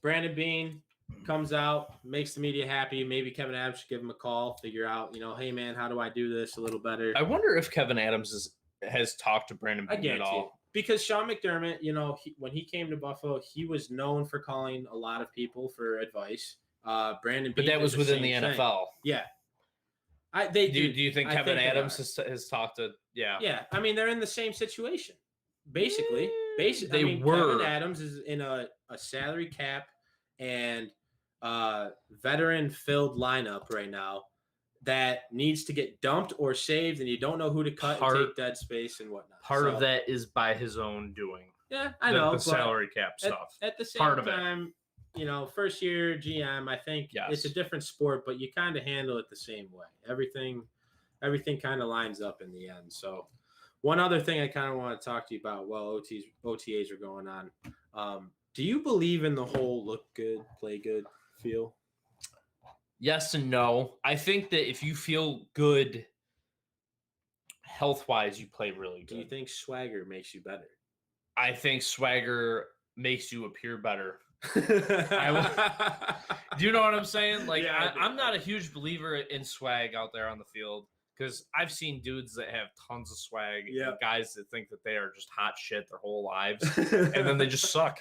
Brandon Beane comes out, makes the media happy. Maybe Kevin Adams should give him a call, figure out, hey man, how do I do this a little better?
I wonder if Kevin Adams has talked to Brandon Beane at all.
Because Sean McDermott, when he came to Buffalo, he was known for calling a lot of people for advice. Brandon Beane,
but that was within the NFL.
Yeah. Do
you think Kevin Adams has talked to? Yeah.
Yeah. I mean, they're in the same situation, basically. Kevin Adams is in a salary cap and veteran-filled lineup right now that needs to get dumped or saved, and you don't know who to cut and take dead space and whatnot.
Part of that is by his own doing.
Yeah, I know.
The salary cap stuff.
At the same time, first year GM, I think it's a different sport, but you kind of handle it the same way. Everything kind of lines up in the end. So One other thing I kind of want to talk to you about while OTAs are going on. Do you believe in the whole look good, play good feel?
Yes and no. I think that if you feel good health-wise, you play really good.
Do you think swagger makes you better?
I think swagger makes you appear better. Do you know what I'm saying? Like,
Yeah,
I'm not a huge believer in swag out there on the field because I've seen dudes that have tons of swag, and guys that think that they are just hot shit their whole lives, and then they just suck.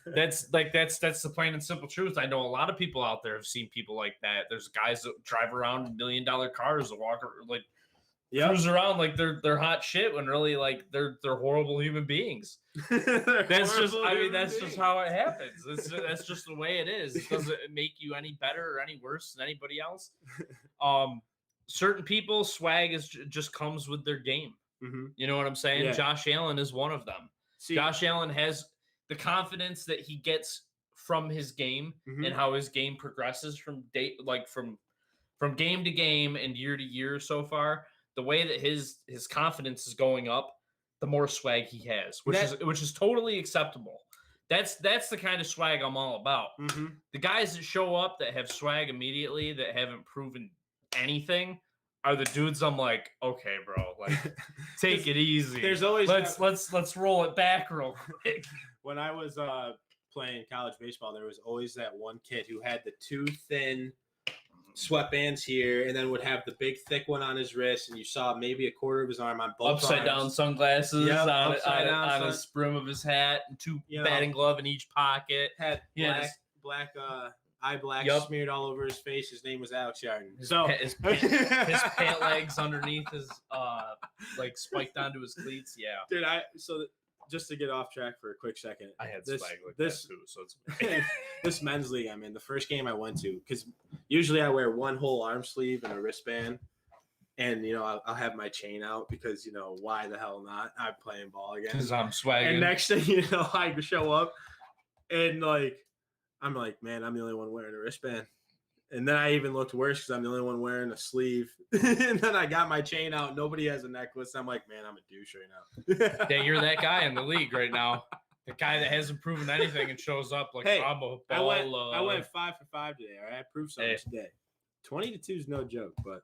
That's the plain and simple truth. I know a lot of people out there have seen people like that. There's guys that drive around in $1 million cars that walk like cruise around like they're hot shit when really like they're horrible human beings. That's just how it happens. That's just the way it is. It doesn't make you any better or any worse than anybody else. Certain people swag just comes with their game.
Mm-hmm.
You know what I'm saying?
Yeah.
Josh Allen is one of them. Josh Allen has the confidence that he gets from his game and how his game progresses from game to game and year to year so far. The way that his confidence is going up, the more swag he has, which is totally acceptable. That's the kind of swag I'm all about.
Mm-hmm.
The guys that show up that have swag immediately that haven't proven anything are the dudes I'm like, okay, bro, like take it easy.
There's always
let's roll it back real quick.
When I was playing college baseball, there was always that one kid who had the too thin sweatbands here and then would have the big thick one on his wrist, and you saw maybe a quarter of his arm on both
upside down sunglasses on his brim of his hat, and two batting glove in each pocket.
Had black eye black smeared all over his face. His name was Alex Yarden.
His pant legs underneath his like spiked onto his cleats. Yeah,
dude. Just to get off track for a quick second,
I had swag like that too, so it's
this men's league I'm in. The first game I went to, because usually I wear one whole arm sleeve and a wristband, and I'll have my chain out because why the hell not? I'm playing ball again
because I'm swagging.
And next thing I show up and I'm like, man, I'm the only one wearing a wristband. And then I even looked worse because I'm the only one wearing a sleeve. And then I got my chain out. Nobody has a necklace. I'm like, man, I'm a douche right now.
Yeah, you're that guy in the league right now. The guy that hasn't proven anything and shows up like,
hey,
I'm a ball.
I went 5 for 5 today. All right, I proved something today. 20-2 is no joke. But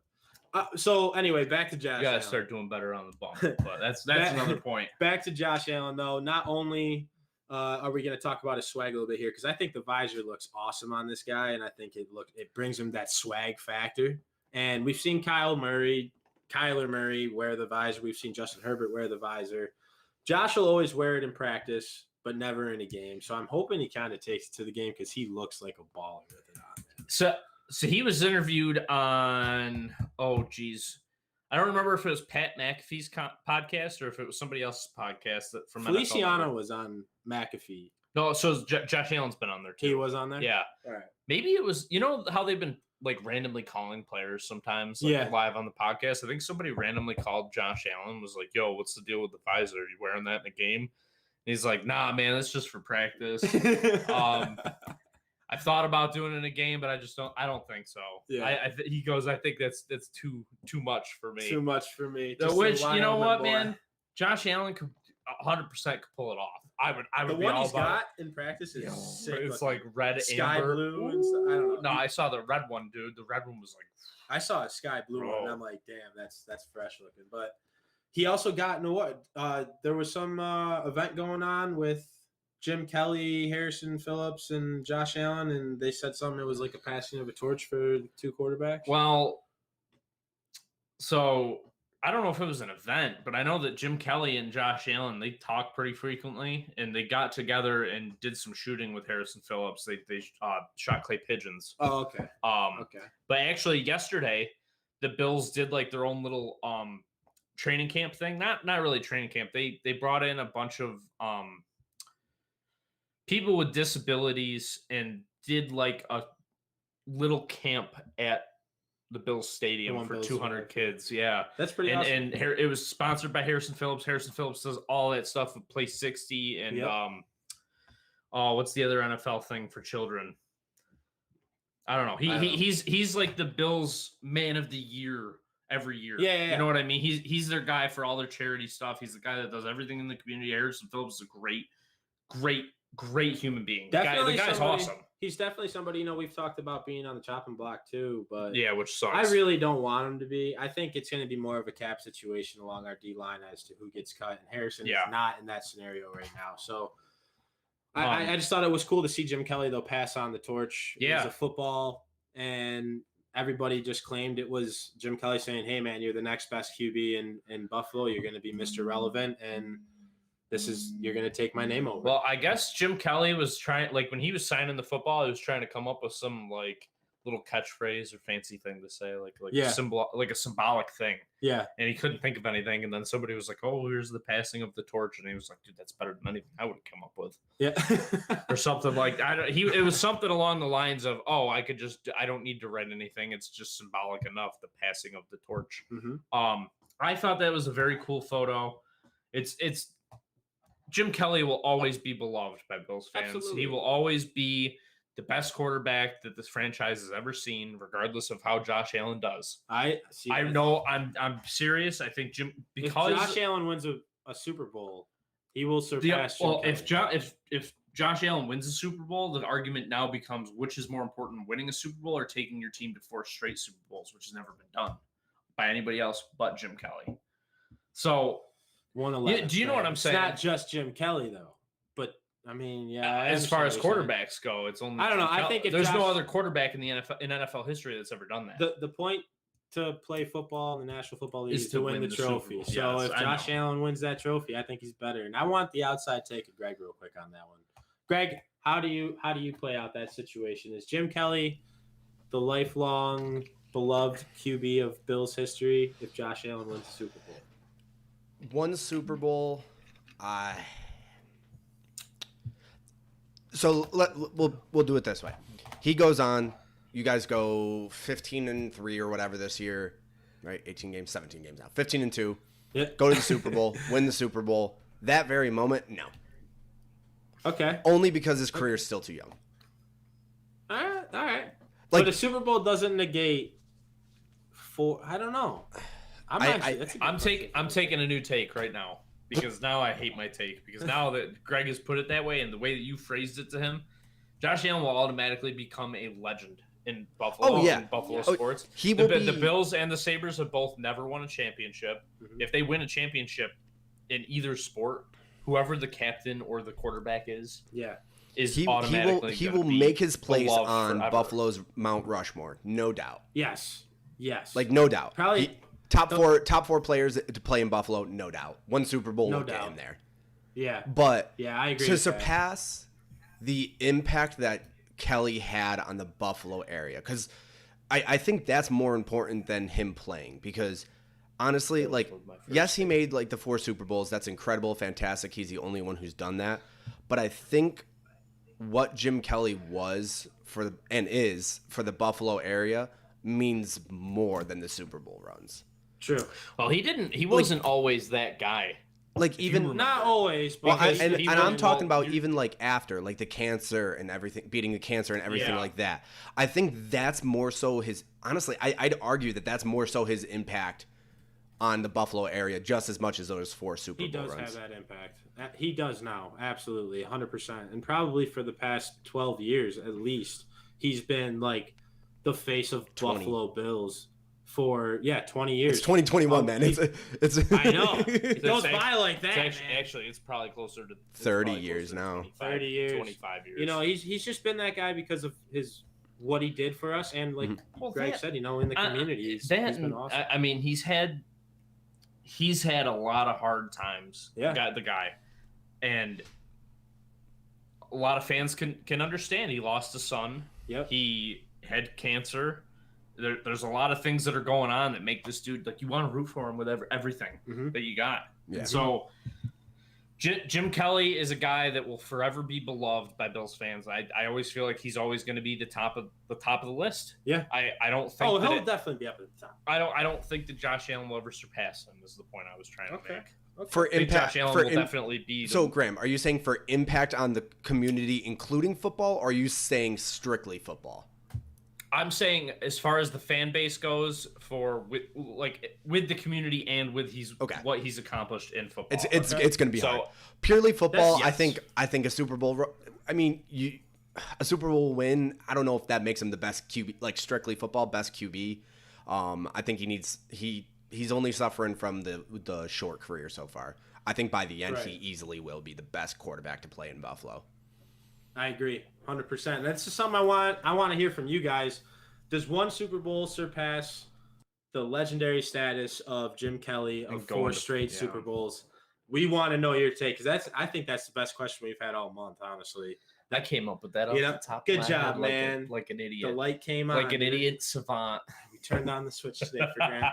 so anyway, back to Josh.
You gotta start doing better on the ball. But that's another point.
Back to Josh Allen though. Not only are we going to talk about his swag a little bit here, because I think the visor looks awesome on this guy, and I think it brings him that swag factor. And we've seen Kyler Murray wear the visor. We've seen Justin Herbert wear the visor. Josh will always wear it in practice, but never in a game. So I'm hoping he kind of takes it to the game because he looks like a baller with it on. Man.
So he was interviewed on I don't remember if it was Pat McAfee's podcast or if it was somebody else's podcast from
Feliciano was on McAfee.
No, so Josh Allen's been on there too.
He was on there?
Yeah.
All right.
Maybe it was, how they've been like randomly calling players sometimes live on the podcast. I think somebody randomly called Josh Allen, was like, yo, what's the deal with the visor? Are you wearing that in a game? And he's like, nah, man, that's just for practice. I've thought about doing it in a game, but I don't think so. Yeah. He goes, I think that's too much for me.
Too much for me.
Which, you know what, man? Josh Allen could 100% could pull it off. I would
the
be
one
all
he's
about
got in practice is sick.
It's like red,
sky
amber,
blue, and stuff. I don't know.
No, I saw the red one, dude. The red one was like.
I saw a sky blue one, and I'm like, damn, that's fresh looking. But he also got there was some event going on with Jim Kelly, Harrison Phillips, and Josh Allen, and they said something. It was like a passing of a torch for the two quarterbacks.
Well, so I don't know if it was an event, but I know that Jim Kelly and Josh Allen, they talk pretty frequently, and they got together and did some shooting with Harrison Phillips. They shot clay pigeons.
Oh, okay.
Okay. But actually, yesterday, the Bills did like their own little training camp thing. Not really training camp. They brought in a bunch of people with disabilities and did like a little camp at the Bills Stadium for 200 kids. Yeah.
That's pretty awesome.
And it was sponsored by Harrison Phillips. Harrison Phillips does all that stuff with Play 60 and what's the other NFL thing for children? I don't know. He's like the Bills Man of the Year every year.
Yeah.
You know what I mean? He's their guy for all their charity stuff. He's the guy that does everything in the community. Harrison Phillips is a great human being.
Definitely
the guy's awesome.
He's definitely somebody, we've talked about being on the chopping block too, but
Yeah, which sucks.
I really don't want him to be. I think it's going to be more of a cap situation along our D line as to who gets cut, and Harrison is not in that scenario right now. So I just thought it was cool to see Jim Kelly though pass on the torch. It was a football, and everybody just claimed it was Jim Kelly saying, "Hey man, you're the next best QB in Buffalo. You're going to be Mr. Relevant, and you're going to take my name over."
Well, I guess Jim Kelly was trying, like when he was signing the football, he was trying to come up with some like little catchphrase or fancy thing to say, like a symbolic thing.
Yeah.
And he couldn't think of anything. And then somebody was like, "Oh, here's the passing of the torch." And he was like, "Dude, that's better than anything I would have come up with."
Yeah.
Or something like it was something along the lines of, "Oh, I don't need to write anything. It's just symbolic enough, the passing of the torch."
Mm-hmm.
I thought that was a very cool photo. It's Jim Kelly will always be beloved by Bills fans.
Absolutely.
He will always be the best quarterback that this franchise has ever seen, regardless of how Josh Allen does.
I see.
I know. I'm serious. I think
if Josh Allen wins a Super Bowl, he will surpass.
If Josh Allen wins a Super Bowl, the argument now becomes which is more important: winning a Super Bowl or taking your team to 4 straight Super Bowls, which has never been done by anybody else but Jim Kelly. So.
111.
Do you know what I'm saying?
It's not just Jim Kelly though, but I mean, yeah.
As far as quarterbacks go, it's only.
I don't know. I think if
there's no other quarterback in the NFL history that's ever done that.
The point to play football in the National Football League is to win the trophy. So
yes,
if Josh Allen wins that trophy, I think he's better. And I want the outside take of Greg real quick on that one. Greg, how do you play out that situation? Is Jim Kelly the lifelong beloved QB of Bills history if Josh Allen wins the Super Bowl?
One Super Bowl, so we'll do it this way. He goes on. You guys go 15-3 or whatever this year, right? 18 games, 17 games now. 15-2.
Yep.
Go to the Super Bowl, win the Super Bowl. That very moment, no.
Okay.
Only because his career is still too young.
All right. But a Super Bowl doesn't negate I don't know.
I'm taking a new take right now because now I hate my take because now that Greg has put it that way and the way that you phrased it to him, Josh Allen will automatically become a legend in Buffalo.
Oh, yeah.
In Buffalo sports.
He will
the Bills and the Sabres have both never won a championship.
Mm-hmm.
If they win a championship in either sport, whoever the captain or the quarterback is automatically
he will make his place on
forever.
Buffalo's Mount Rushmore, no doubt.
Yes. Like
no doubt.
Probably.
Top four players to play in Buffalo, no doubt. One Super Bowl will get him there.
Yeah.
But
I agree.
To surpass the impact that Kelly had on the Buffalo area, because I think that's more important than him playing. Because honestly, yes, he made the 4 Super Bowls. That's incredible, fantastic. He's the only one who's done that. But I think what Jim Kelly was is for the Buffalo area means more than the Super Bowl runs.
True.
Well, he wasn't always that guy.
Even
not always, but
and I'm talking about even after the cancer and everything, beating the cancer and everything like that. I think that's more so his. Honestly, I'd argue that that's more so his impact on the Buffalo area just as much as those 4 Super Bowl runs.
He does have that impact. He does now, absolutely, 100%, and probably for the past 12 years at least, he's been the face of
20.
Buffalo Bills. For 20 years.
It's 2021, man. It's
I know. It goes by like that.
Actually, it's probably closer to
30 years now.
30 years.
25 years.
He's just been that guy because of what he did for us, and Greg said, in the community, he's been awesome.
I mean, he's had a lot of hard times.
Yeah.
The guy, and a lot of fans can understand. He lost a son.
Yep.
He had cancer. There's a lot of things that are going on that make this dude you want to root for him with everything that you got.
Yeah.
So Jim Kelly is a guy that will forever be beloved by Bills fans. I always feel like he's always going to be the top of the list.
Yeah.
I don't think.
Oh, he'll definitely be up at the top.
I don't think that Josh Allen will ever surpass him. Is the point I was trying to make.
Okay.
For impact,
Josh Allen will definitely be.
So Graham, are you saying for impact on the community, including football, or are you saying strictly football?
I'm saying as far as the fan base goes, with the community and with what he's accomplished in football.
It's going to be hard. Purely football, I think a Super Bowl. I mean, a Super Bowl win. I don't know if that makes him the best QB, like strictly football best QB. I think he's only suffering from the short career so far. I think by the end he easily will be the best quarterback to play in Buffalo.
I agree, 100%. That's just something I want to hear from you guys. Does one Super Bowl surpass the legendary status of Jim Kelly of 4 straight Super Bowls? We want to know your take because I think that's the best question we've had all month, honestly.
I came up with that off the top.
Good job, man.
Like an idiot.
The light came on.
Like an idiot savant.
We turned on the switch today for Grant.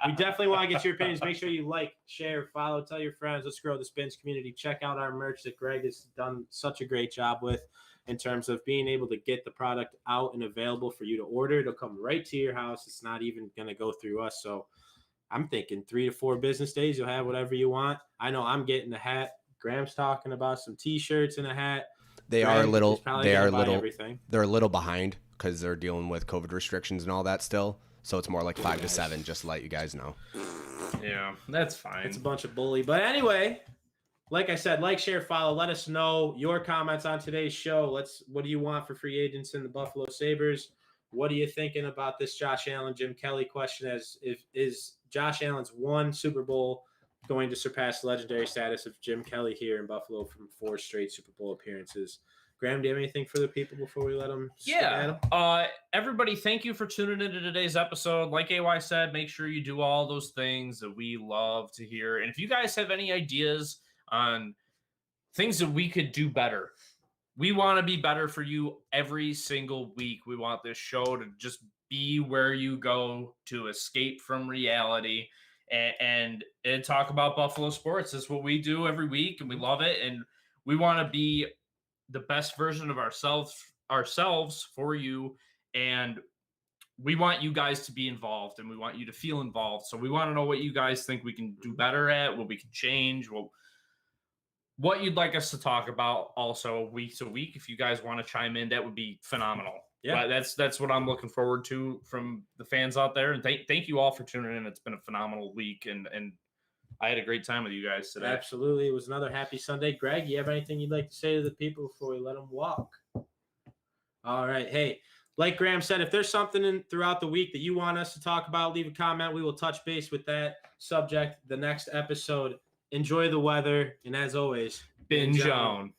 We definitely want to get your opinions. Make sure you like, share, follow, tell your friends. Let's grow this Binge community. Check out our merch that Greg has done such a great job with in terms of being able to get the product out and available for you to order. It'll come right to your house. It's not even going to go through us. So I'm thinking 3 to 4 business days, you'll have whatever you want. I know I'm getting the hat. Graham's talking about some T-shirts and a hat.
They're a little behind because they're dealing with COVID restrictions and all that still. So it's more like 5 to 7, just to let you guys know.
Yeah, that's fine.
It's a bunch of bully. But anyway, like I said, like, share, follow. Let us know your comments on today's show. What do you want for free agents in the Buffalo Sabres? What are you thinking about this Josh Allen, Jim Kelly question? Is Josh Allen's 1 Super Bowl going to surpass the legendary status of Jim Kelly here in Buffalo from 4 straight Super Bowl appearances? Graham, do you have anything for the people before we let them?
Yeah. Everybody, thank you for tuning into today's episode. Like AY said, make sure you do all those things that we love to hear. And if you guys have any ideas on things that we could do better, we want to be better for you every single week. We want this show to just be where you go to escape from reality and talk about Buffalo sports. That's what we do every week, and we love it. And we want to be the best version of ourselves for you. And we want you guys to be involved, and we want you to feel involved. So we want to know what you guys think we can do better at, what we can change, what you'd like us to talk about also week to week. If you guys want to chime in, that would be phenomenal. Yeah, that's what I'm looking forward to from the fans out there. And thank you all for tuning in. It's been a phenomenal week, and I had a great time with you guys today.
Absolutely. It was another happy Sunday. Greg, you have anything you'd like to say to the people before we let them walk? All right. Hey, like Graham said, if there's something throughout the week that you want us to talk about, leave a comment. We will touch base with that subject the next episode. Enjoy the weather. And as always,
binge on.